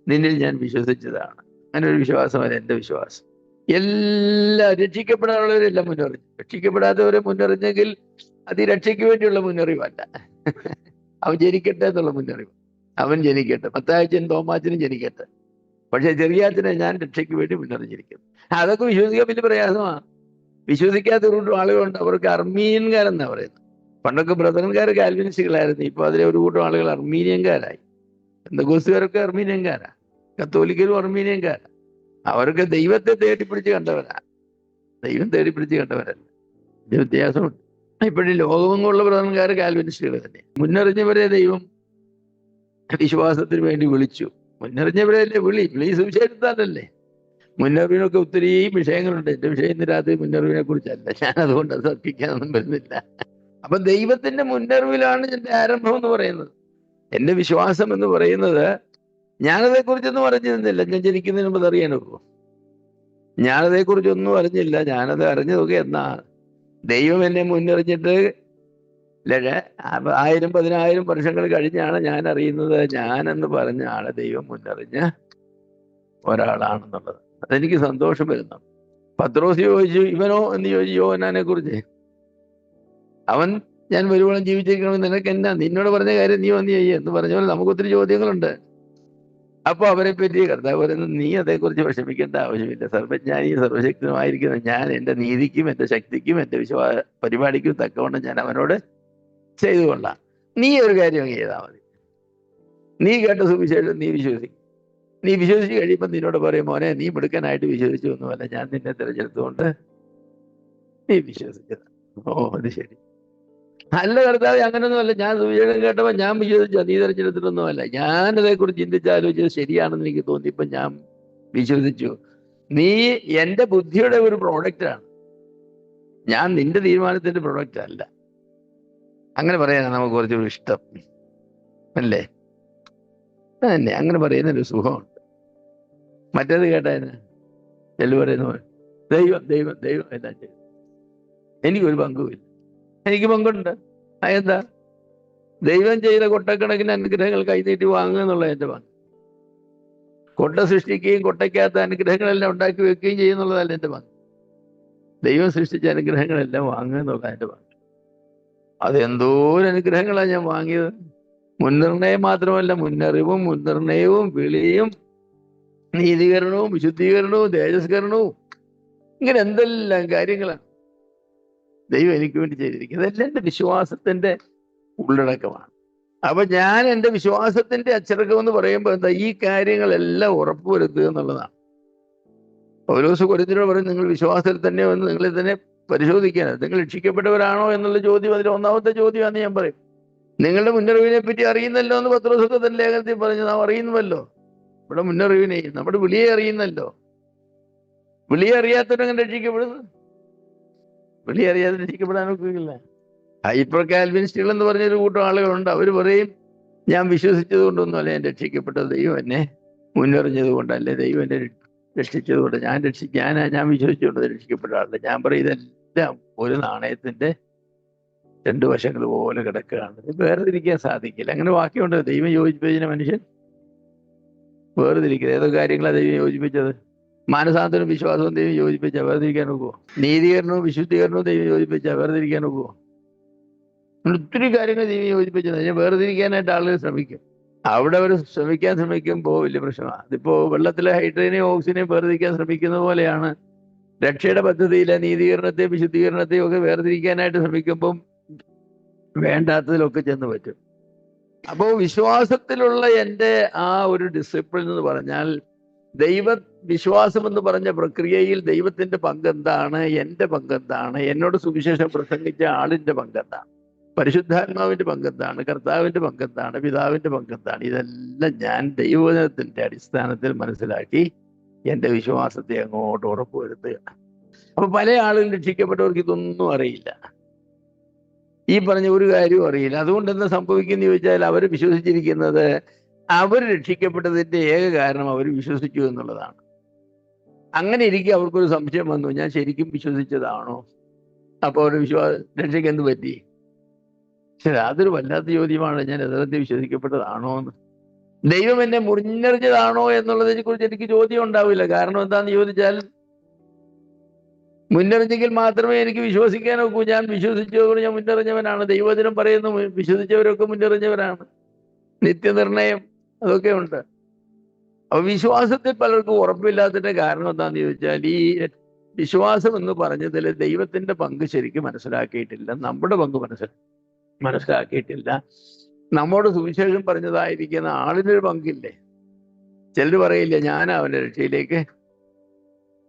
നിന്നിൽ ഞാൻ വിശ്വസിച്ചതാണ്. അങ്ങനെ ഒരു വിശ്വാസമല്ല എന്റെ വിശ്വാസം. എല്ലാ രക്ഷിക്കപ്പെടാനുള്ളവരെല്ലാം മുന്നറിഞ്ഞു. രക്ഷിക്കപ്പെടാത്തവരെ മുന്നറിഞ്ഞെങ്കിൽ അത് ഈ രക്ഷയ്ക്ക് വേണ്ടിയുള്ള മുന്നറിവല്ല. അവൻ ജനിക്കട്ടെ എന്നുള്ള മുന്നറിവ്. അവൻ ജനിക്കട്ടെ, മത്തായിച്ചനും തോമാച്ചനും ജനിക്കട്ടെ. പക്ഷെ ചെറിയാച്ചനെ ഞാൻ രക്ഷയ്ക്ക് വേണ്ടി മുന്നറിഞ്ഞിരിക്കുന്നു. അതൊക്കെ വിശ്വസിക്കാൻ വലിയ പ്രയാസമാണ്. വിശ്വസിക്കാത്ത ഒരു കൂട്ടം ആളുകളുണ്ട്, അവർക്ക് അർമീനിയൻകാരെന്നാ പറയുന്നത്. പണ്ടൊക്കെ ബ്രദറൻകാർ കാൽവിനിസ്റ്റുകളായിരുന്നു. ഇപ്പൊ അതിലെ ഒരു കൂട്ടം ആളുകൾ അർമീനിയൻകാരായി. പെന്തക്കോസ്തുകാരൊക്കെ അർമീനിയൻകാരാ, കത്തോലിക്കരും അർമീനിയൻകാരാ. അവർക്ക് ദൈവത്തെ തേടിപ്പിടിച്ച് കണ്ടവരാ, ദൈവം തേടിപ്പിടിച്ച് കണ്ടവരല്ല. ഇതിന് വ്യത്യാസമുണ്ട്. ഇപ്പോഴും ലോകമെങ്ങുള്ള ബ്രദറൻകാർ കാൽവിനിസ്റ്റുകൾ തന്നെ. മുന്നറിഞ്ഞവരെ ദൈവം വിശ്വാസത്തിന് വേണ്ടി വിളിച്ചു. മുന്നറിഞ്ഞവരെയല്ലേ വിളി സുവിശേഷത്താലല്ലേ. മുന്നറിവിനൊക്കെ ഒത്തിരി വിഷയങ്ങളുണ്ട്. എൻ്റെ വിഷയം ഇന്ന് രാത്രി മുന്നറിവിനെ കുറിച്ചല്ല. ഞാൻ അതുകൊണ്ട് അത് തർക്കിക്കാനൊന്നും വരുന്നില്ല. അപ്പൊ ദൈവത്തിന്റെ മുന്നറിവിലാണ് എൻ്റെ ആരംഭം എന്ന് പറയുന്നത്. എൻ്റെ വിശ്വാസം എന്ന് പറയുന്നത് ഞാനതേക്കുറിച്ചൊന്നും അറിഞ്ഞിരുന്നില്ല. ഞാൻ ജനിക്കുന്നതിന് മുമ്പ് അറിയാനോ? ഞാനതേക്കുറിച്ചൊന്നും അറിഞ്ഞില്ല. ഞാനത് അറിഞ്ഞതൊക്കെ എന്നാ ദൈവം എന്നെ മുന്നറിഞ്ഞിട്ട് 1000 10,000 വർഷങ്ങൾ കഴിഞ്ഞാണ് ഞാൻ അറിയുന്നത് ഞാനെന്ന് പറഞ്ഞ ആളെ ദൈവം മുന്നറിഞ്ഞ ഒരാളാണെന്നുള്ളത്. അതെനിക്ക് സന്തോഷം വരുന്നു. പത്രോസ് ചോദിച്ചു, ഇവനോ എന്ന് ചോദിച്ചു യോഹന്നാനെ കുറിച്ച്. അവൻ ഞാൻ വരുവോളം ജീവിച്ചിരിക്കണമെന്ന് നിനക്ക് എന്നാ, നിന്നോട് പറഞ്ഞ കാര്യം നീ വന്ന് ചെയ്യ എന്ന് പറഞ്ഞ പോലെ നമുക്ക് ഒത്തിരി ചോദ്യങ്ങളുണ്ട്. അപ്പൊ അവരെ പറ്റി കർത്താവ് പറയുന്നത്, നീ അതേക്കുറിച്ച് വിഷമിക്കേണ്ട ആവശ്യമില്ല. സർവജ്ഞാനിയും സർവശക്തനുമായിരിക്കുന്ന ഞാൻ എൻ്റെ നീതിക്കും എൻ്റെ ശക്തിക്കും എൻ്റെ പരിപാടിക്കും തക്കവണ്ണം ഞാൻ അവനോട് ചെയ്തു കൊള്ളാം. നീ ഒരു കാര്യം ചെയ്താൽ മതി. നീ കേട്ട സുവിശേഷം നീ വിശ്വസിക്കും. നീ വിശ്വസിച്ച് കഴിയുമ്പോൾ നിന്നോട് പറയും, മോനെ നീ മിടുക്കനായിട്ട് വിശ്വസിച്ചു ഒന്നുമല്ല, ഞാൻ നിന്നെ തിരഞ്ഞെടുത്തുകൊണ്ട് നീ വിശ്വസിച്ചത്. ഓ അത് ശരി. അല്ല കർത്താവ്, അങ്ങനൊന്നുമല്ല. ഞാൻ സുവിശേഷം കേട്ടപ്പോൾ ഞാൻ വിശ്വസിച്ച, നീ തിരഞ്ഞെടുത്തിട്ടൊന്നുമല്ല. ഞാനതേക്കുറിച്ച് ചിന്തിച്ചാലോചിച്ചത് ശരിയാണെന്ന് എനിക്ക് തോന്നിയപ്പോൾ ഞാൻ വിശ്വസിച്ചു. നീ എൻ്റെ ബുദ്ധിയുടെ ഒരു പ്രോഡക്റ്റാണ്, ഞാൻ നിന്റെ തീരുമാനത്തിന്റെ പ്രോഡക്റ്റ് അല്ല. അങ്ങനെ പറയാനാണ് നമുക്ക് കുറച്ചൊരു ഇഷ്ടം, അല്ലേ? തന്നെ അങ്ങനെ പറയുന്നൊരു സുഖമുണ്ട്. മറ്റേത് കേട്ടതിന് ചെല്ലു പറയുന്ന പോലെ ദൈവം ദൈവം ദൈവം എല്ലാം ചെയ്യും, എനിക്കൊരു പങ്കുമില്ല. എനിക്ക് പങ്കുണ്ട്. അതെന്താ? ദൈവം ചെയ്ത കൊട്ടക്കണക്കിന് അനുഗ്രഹങ്ങൾ കൈനീട്ടി വാങ്ങുക എന്നുള്ള എൻ്റെ പങ്ക്. കൊട്ട സൃഷ്ടിക്കുകയും കൊട്ടയ്ക്കകത്ത് അനുഗ്രഹങ്ങളെല്ലാം ഉണ്ടാക്കി വെക്കുകയും ചെയ്യുന്നുള്ളതല്ല എൻ്റെ പങ്ക്. ദൈവം സൃഷ്ടിച്ച അനുഗ്രഹങ്ങളെല്ലാം വാങ്ങുക എന്നുള്ള എൻ്റെ പങ്ക്. അതെന്തോരം അനുഗ്രഹങ്ങളാണ് ഞാൻ വാങ്ങിയത്. മുൻനിർണയം മാത്രമല്ല, മുന്നറിവും മുൻനിർണയവും വിളിയും നീതീകരണവും വിശുദ്ധീകരണവും തേജസ്കരണവും, ഇങ്ങനെ എന്തെല്ലാം കാര്യങ്ങളാണ് ദൈവം എനിക്ക് വേണ്ടി ചെയ്തിരിക്കുന്നത്. ഇതെല്ലാം എൻ്റെ വിശ്വാസത്തിന്റെ ഉള്ളടക്കമാണ്. അപ്പൊ ഞാൻ എൻ്റെ വിശ്വാസത്തിന്റെ അച്ചടക്കം എന്ന് പറയുമ്പോൾ എന്താ, ഈ കാര്യങ്ങളെല്ലാം ഉറപ്പുവരുത്തുക എന്നുള്ളതാണ്. പൗലോസ് കൊരിന്ത്യരോട് പറയും, നിങ്ങൾ വിശ്വാസത്തിൽ തന്നെ വന്ന് നിങ്ങളെ തന്നെ പരിശോധിക്കാനാണ്. നിങ്ങൾ രക്ഷിക്കപ്പെട്ടവരാണോ എന്നുള്ള ചോദ്യം അതിൽ ഒന്നാമത്തെ ചോദ്യമാണെന്ന് ഞാൻ പറയും. നിങ്ങളുടെ മുന്നറിവിനെ പറ്റി അറിയുന്നല്ലോ എന്ന് പത്രോസൊക്കെ തന്നെ ലേഖനത്തിൽ പറഞ്ഞു. നാം അറിയുന്നുവല്ലോ ഇവിടെ മുന്നറിവിനെയും നമ്മുടെ വിളിയെ അറിയുന്നല്ലോ. വിളിയെ അറിയാത്തവരങ്ങനെ രക്ഷിക്കപ്പെടുന്നു? വിളിയെ അറിയാതെ രക്ഷിക്കപ്പെടാനൊക്കില്ല. ഹൈപ്പർ കാൽവിനിസ്റ്റുകൾ എന്ന് പറഞ്ഞൊരു കൂട്ടം ആളുകളുണ്ട്. അവർ പറയും, ഞാൻ വിശ്വസിച്ചത് കൊണ്ടൊന്നുമല്ല ഞാൻ രക്ഷിക്കപ്പെട്ടത്, ദൈവം എന്നെ മുന്നറിഞ്ഞത് കൊണ്ടല്ലേ, ദൈവം എന്നെ രക്ഷിച്ചത് കൊണ്ട് ഞാൻ വിശ്വസിച്ചുകൊണ്ട് രക്ഷിക്കപ്പെട്ട ആളല്ല. ഞാൻ പറയും, ഇതെല്ലാം ഒരു നാണയത്തിന്റെ 2 വശങ്ങൾ പോലെ കിടക്കുകയാണ്. വേർതിരിക്കാൻ സാധിക്കില്ല. അങ്ങനെ വാക്യമുണ്ട്, ദൈവം യോജിപ്പിച്ചതിനെ മനുഷ്യൻ വേർതിരിക്കുന്നത്. ഏതോ കാര്യങ്ങളാണ് ദൈവം യോജിപ്പിച്ചത്? മാനസാന്തരവും വിശ്വാസവും ദൈവം യോജിപ്പിച്ചാൽ വേർതിരിക്കാൻ നോക്കുമോ? നീതീകരണവും വിശുദ്ധീകരണവും ദൈവം യോജിപ്പിച്ചാൽ വേർതിരിക്കാൻ നോക്കുമോ? ഒത്തിരി കാര്യങ്ങൾ ദൈവം യോജിപ്പിച്ചത് അതിനെ വേർതിരിക്കാനായിട്ട് ആളുകൾ ശ്രമിക്കും. അവിടെ അവർ ശ്രമിക്കുമ്പോൾ വലിയ പ്രശ്നമാണ്. അതിപ്പോ വെള്ളത്തിലെ ഹൈഡ്രജനെയും ഓക്സിജനെയും വേർതിരിക്കാൻ ശ്രമിക്കുന്ന പോലെയാണ് രക്ഷയുടെ പദ്ധതിയിലെ നീതീകരണത്തെയും വിശുദ്ധീകരണത്തെയും ഒക്കെ വേർതിരിക്കാനായിട്ട് ശ്രമിക്കുമ്പം വേണ്ടാത്തതിലൊക്കെ ചെന്ന് പറ്റും. അപ്പോൾ വിശ്വാസത്തിലുള്ള എൻ്റെ ആ ഒരു ഡിസിപ്ലിൻ എന്ന് പറഞ്ഞാൽ, വിശ്വാസം എന്ന് പറഞ്ഞ പ്രക്രിയയിൽ ദൈവത്തിന്റെ പങ്കെന്താണ്, എൻ്റെ പങ്കെന്താണ്, എന്നോട് സുവിശേഷം പ്രസംഗിച്ച ആളിന്റെ പങ്കെന്താണ്, പരിശുദ്ധാത്മാവിന്റെ പങ്കെന്താണ്, കർത്താവിന്റെ പങ്കെന്താണ്, പിതാവിന്റെ പങ്കെന്താണ്, ഇതെല്ലാം ഞാൻ ദൈവവചനത്തിന്റെ അടിസ്ഥാനത്തിൽ മനസ്സിലാക്കി എൻ്റെ വിശ്വാസത്തെ അങ്ങോട്ട് ഉറപ്പുവരുത്തുക. അപ്പൊ പല ആളുകളും രക്ഷിക്കപ്പെട്ടവർക്ക് ഇതൊന്നും അറിയില്ല, ഈ പറഞ്ഞ ഒരു കാര്യവും അറിയില്ല. അതുകൊണ്ട് എന്താ സംഭവിക്കുന്നു ചോദിച്ചാൽ, അവർ വിശ്വസിച്ചിരിക്കുന്നത്, അവർ രക്ഷിക്കപ്പെട്ടതിന്റെ ഏക കാരണം അവർ വിശ്വസിച്ചു എന്നുള്ളതാണ്. അങ്ങനെ ഇരിക്കെ അവർക്കൊരു സംശയം വന്നു, ഞാൻ ശരിക്കും വിശ്വസിച്ചതാണോ? അപ്പൊ അവർ രക്ഷയ്ക്ക് എന്ത് പറ്റി? ശരി, അതൊരു വല്ലാത്ത ചോദ്യമാണ്. ഞാൻ യഥാർത്ഥത്തിൽ വിശ്വസിക്കപ്പെട്ടതാണോ എന്ന്. ദൈവം എന്നെ മുന്നറിഞ്ഞതാണോ എന്നുള്ളതിനെ കുറിച്ച് എനിക്ക് ചോദ്യം ഉണ്ടാവില്ല. കാരണം എന്താന്ന് ചോദിച്ചാൽ, മുന്നറിഞ്ഞെങ്കിൽ മാത്രമേ എനിക്ക് വിശ്വസിക്കാൻ ഒക്കൂ. ഞാൻ വിശ്വസിച്ചതുകൊണ്ട് ഞാൻ മുന്നറിഞ്ഞവനാണ്. ദൈവവചനം പറയുന്നു വിശ്വസിച്ചവരൊക്കെ മുന്നറിഞ്ഞവരാണ്. നിത്യനിർണയം അതൊക്കെ ഉണ്ട്. അപ്പൊ വിശ്വാസത്തിൽ പലർക്കും ഉറപ്പില്ലാത്തതിന്റെ കാരണം എന്താന്ന് ചോദിച്ചാൽ, ഈ വിശ്വാസം എന്ന് പറഞ്ഞതിൽ ദൈവത്തിന്റെ പങ്ക് ശരിക്കും മനസ്സിലാക്കിയിട്ടില്ല, നമ്മുടെ പങ്ക് മനസ്സിലാക്കിയിട്ടില്ല. നമ്മോട് സുവിശേഷം പറഞ്ഞതായിരിക്കുന്ന ആളിനൊരു പങ്കില്ലേ. ചിലർ പറയില്ല, ഞാൻ അവന്റെ രക്ഷയിലേക്ക്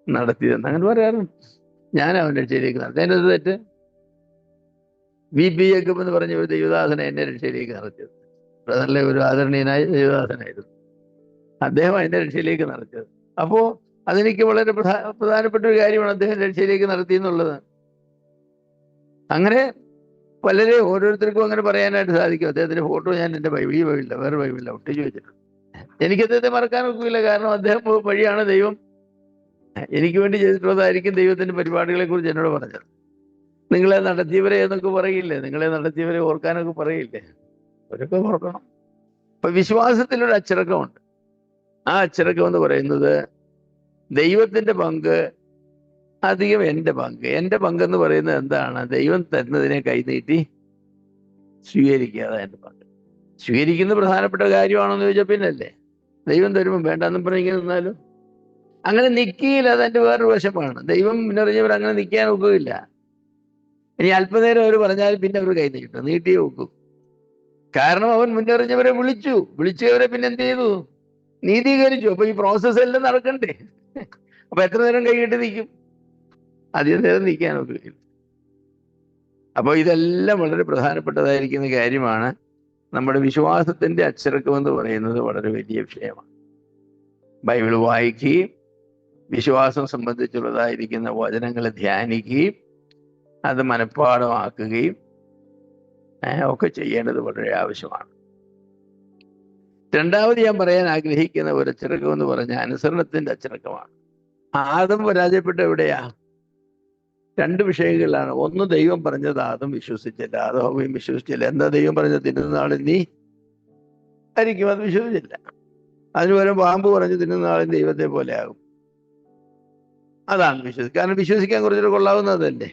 നടത്തിയതെന്ന്. അങ്ങനെ പറയാറുണ്ട്. ഞാൻ അവന്റെ രക്ഷയിലേക്ക് നടത്തി. അതിൻ്റെ തെറ്റ്? VP ജേക്കബ് എന്ന് പറഞ്ഞ ഒരു ദൈവദാസനെ എന്നെ രക്ഷയിലേക്ക് നടത്തിയത്. നല്ല ഒരു ആദരണീയനായ ദൈവദാസനായിരുന്നു അദ്ദേഹം എന്നെ രക്ഷയിലേക്ക് നടത്തിയത്. അപ്പോ അതെനിക്ക് വളരെ പ്രധാനപ്പെട്ട ഒരു കാര്യമാണ് അദ്ദേഹം രക്ഷയിലേക്ക് നടത്തി എന്നുള്ളത്. അങ്ങനെ വളരെ ഓരോരുത്തർക്കും അങ്ങനെ പറയാനായിട്ട് സാധിക്കും. അദ്ദേഹത്തിന്റെ ഫോട്ടോ ഞാൻ എൻ്റെ ഈ ബൈബിളില്ല, വേറെ ബൈബിളില്ല, ഒട്ടിച്ചു വെച്ചിട്ടുണ്ട്. എനിക്ക് അദ്ദേഹത്തെ മറക്കാൻ ഒക്കില്ല. കാരണം അദ്ദേഹം വഴിയാണ് ദൈവം എനിക്ക് വേണ്ടി ചെയ്തിട്ടുള്ളതായിരിക്കും ദൈവത്തിന്റെ പരിപാടികളെ കുറിച്ച് എന്നോട് പറഞ്ഞത്. നിങ്ങളെ നടത്തിയവരെ എന്നൊക്കെ പറയില്ലേ, നിങ്ങളെ നടത്തിയവരെ ഓർക്കാനൊക്കെ പറയില്ലേ, അവരൊക്കെ ഓർക്കണം. അപ്പൊ വിശ്വാസത്തിലൊരു അച്ചടക്കമുണ്ട്. ആ അച്ചടക്കം എന്ന് പറയുന്നത് ദൈവത്തിന്റെ പങ്ക് അധികം എൻ്റെ പങ്ക്. എൻ്റെ പങ്കെന്ന് പറയുന്നത് എന്താണ്? ദൈവം തരുന്നതിനെ കൈനീട്ടി സ്വീകരിക്കുക. എൻ്റെ പങ്ക് സ്വീകരിക്കുന്ന പ്രധാനപ്പെട്ട കാര്യമാണെന്ന് ചോദിച്ചാൽ പിന്നല്ലേ. ദൈവം തരുമ്പോൾ വേണ്ടെന്നും പറഞ്ഞിങ്ങനെ നിന്നാലും അങ്ങനെ നിൽക്കിയില്ല. അതെൻ്റെ വേറൊരു വശമാണ്. ദൈവം മുന്നറിഞ്ഞവർ അങ്ങനെ നിൽക്കാൻ ഒക്കുകയില്ല. ഇനി അല്പനേരം അവർ പറഞ്ഞാൽ പിന്നെ അവർ കൈ നീട്ടിയേ ഒക്കും. കാരണം അവൻ മുന്നറിഞ്ഞവരെ വിളിച്ചവരെ പിന്നെ എന്ത് ചെയ്തു? നീതീകരിച്ചു. അപ്പൊ ഈ പ്രോസസ് എല്ലാം നടക്കണ്ടേ? അപ്പൊ എത്ര നേരം കൈകെട്ടി നിൽക്കും? അധികം നേരം നിൽക്കാനൊക്കെ. അപ്പോൾ ഇതെല്ലാം വളരെ പ്രധാനപ്പെട്ടതായിരിക്കുന്ന കാര്യമാണ്. നമ്മുടെ വിശ്വാസത്തിന്റെ അച്ചടക്കം എന്ന് പറയുന്നത് വളരെ വലിയ വിഷയമാണ്. ബൈബിൾ വായിക്കുകയും വിശ്വാസം സംബന്ധിച്ചുള്ളതായിരിക്കുന്ന വചനങ്ങളെ ധ്യാനിക്കുകയും അത് മനഃപ്പാഠമാക്കുകയും ഒക്കെ ചെയ്യേണ്ടത് വളരെ ആവശ്യമാണ്. രണ്ടാമത് ഞാൻ പറയാൻ ആഗ്രഹിക്കുന്ന ഒരു അച്ചടക്കം എന്ന് പറഞ്ഞാൽ അനുസരണത്തിന്റെ അച്ചടക്കമാണ്. ആദം പരാജയപ്പെട്ട എവിടെയാ? രണ്ട് വിഷയങ്ങളിലാണ്. ഒന്ന്, ദൈവം പറഞ്ഞത് ആദം വിശ്വസിച്ചില്ല, ആദവും വിശ്വസിച്ചില്ല. എന്താ ദൈവം പറഞ്ഞത്? തിന്നുന്ന നാളിൽ നീ ആയിരിക്കും. അത് വിശ്വസിച്ചില്ല. അതിന് പകരം പാമ്പ് പറഞ്ഞു തിന്നുന്ന നാളിൽ ദൈവത്തെ പോലെ ആകും. അതാണ് വിശ്വസിക്കുക. കാരണം വിശ്വസിക്കാൻ കുറച്ചുകൂടെ കൊള്ളാവുന്നതല്ലേ.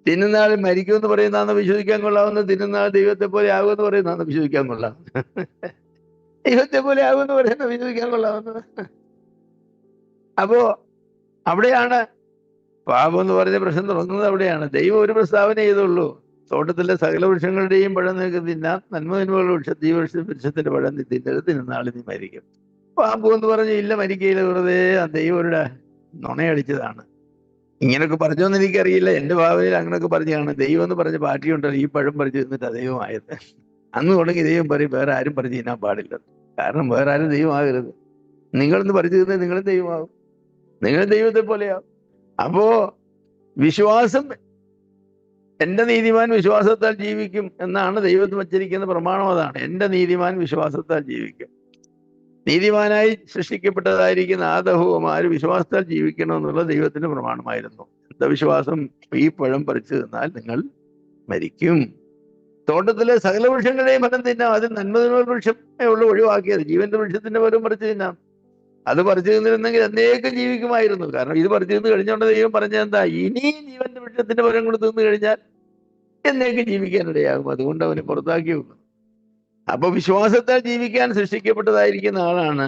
തിന്നുന്ന ആൾ മരിക്കുമെന്ന് പറയുന്നതാന്ന് വിശ്വസിക്കാൻ കൊള്ളാവുന്നത്, തിന്നുന്ന ആൾ ദൈവത്തെ പോലെ ആകുമെന്ന് പറയുന്നതാന്ന് വിശ്വസിക്കാൻ കൊള്ളാവുന്നത്. ദൈവത്തെ പോലെ ആകുമെന്ന് പറയുന്നത് വിശ്വസിക്കാൻ കൊള്ളാവുന്നത്. അപ്പോ അവിടെയാണ് പാപം എന്ന് പറഞ്ഞ പ്രശ്നം തുടങ്ങുന്നത്. അവിടെയാണ്. ദൈവം ഒരു പ്രസ്താവന ചെയ്തുള്ളൂ, തോട്ടത്തിലെ സകല വൃക്ഷങ്ങളുടെയും പഴം നിനക്ക് തിന്നാം, നന്മ വൃക്ഷത്തിന്റെ പഴം നീ തിന്നരുത്, തിന്നുന്നാൾ നീ മരിക്കും. പാമ്പ് എന്ന് പറഞ്ഞ് ഇല്ല, മരിക്കയില്ല, വെറുതെ ദൈവം ഒരു നുണയടിച്ചതാണ്. ഇങ്ങനൊക്കെ പറഞ്ഞോന്ന് എനിക്കറിയില്ല. എൻ്റെ ഭാവനയിൽ അങ്ങനെയൊക്കെ പറഞ്ഞാണ്. ദൈവം എന്ന് പറഞ്ഞ പാർട്ടിയുണ്ടല്ലോ, ഈ പഴം പറിച്ചു തിന്നിട്ട് ദൈവമായത്. അന്ന് തുടങ്ങി ദൈവം പറയും വേറെ ആരും പറിച്ചു തിന്നാൻ പാടില്ല. കാരണം വേറെ ആരും ദൈവമാകരുത്. നിങ്ങളൊന്ന് പറിച്ചു തിന്നാൽ നിങ്ങളും ദൈവമാകും, നിങ്ങളും ദൈവത്തെ പോലെയാവും. അപ്പോ വിശ്വാസം, എൻ്റെ നീതിമാൻ വിശ്വാസത്താൽ ജീവിക്കും എന്നാണ് ദൈവത്തിന് വച്ചിരിക്കുന്ന പ്രമാണം. അതാണ് എൻ്റെ നീതിമാൻ വിശ്വാസത്താൽ ജീവിക്കും. നീതിമാനായി സൃഷ്ടിക്കപ്പെട്ടതായിരിക്കുന്ന ആദവും ആര് വിശ്വാസത്താൽ ജീവിക്കണം എന്നുള്ള ദൈവത്തിന്റെ പ്രമാണമായിരുന്നു. എന്താ വിശ്വാസം? ഈ പഴം പറിച്ചു തിന്നാൽ നിങ്ങൾ മരിക്കും. തോട്ടത്തിലെ സകല വൃക്ഷങ്ങളുടെയും ഫലം തിന്നാം, അതിൽ നന്മ വൃക്ഷം ഒഴിവാക്കിയത്. ജീവന്റെ വൃക്ഷത്തിന്റെ ഫലം പറിച്ചു തിന്നാം. അത് പറിച്ചു തിന്നിരുന്നെങ്കിൽ എന്നേക്കും ജീവിക്കുമായിരുന്നു. കാരണം ഇത് പറിച്ചു തിന്ന് കഴിഞ്ഞോണ്ട് ദൈവം പറഞ്ഞ എന്താ? ഇനിയും ജീവന്റെ വൃക്ഷത്തിന്റെ ഫലം കൂടെ തിന്നു കഴിഞ്ഞാൽ എന്നേക്കും ജീവിക്കാനിടയാകും. അതുകൊണ്ട് അവനെ പുറത്താക്കി വെക്കുന്നു. അപ്പൊ വിശ്വാസത്താൽ ജീവിക്കാൻ സൃഷ്ടിക്കപ്പെട്ടതായിരിക്കുന്ന ആളാണ്.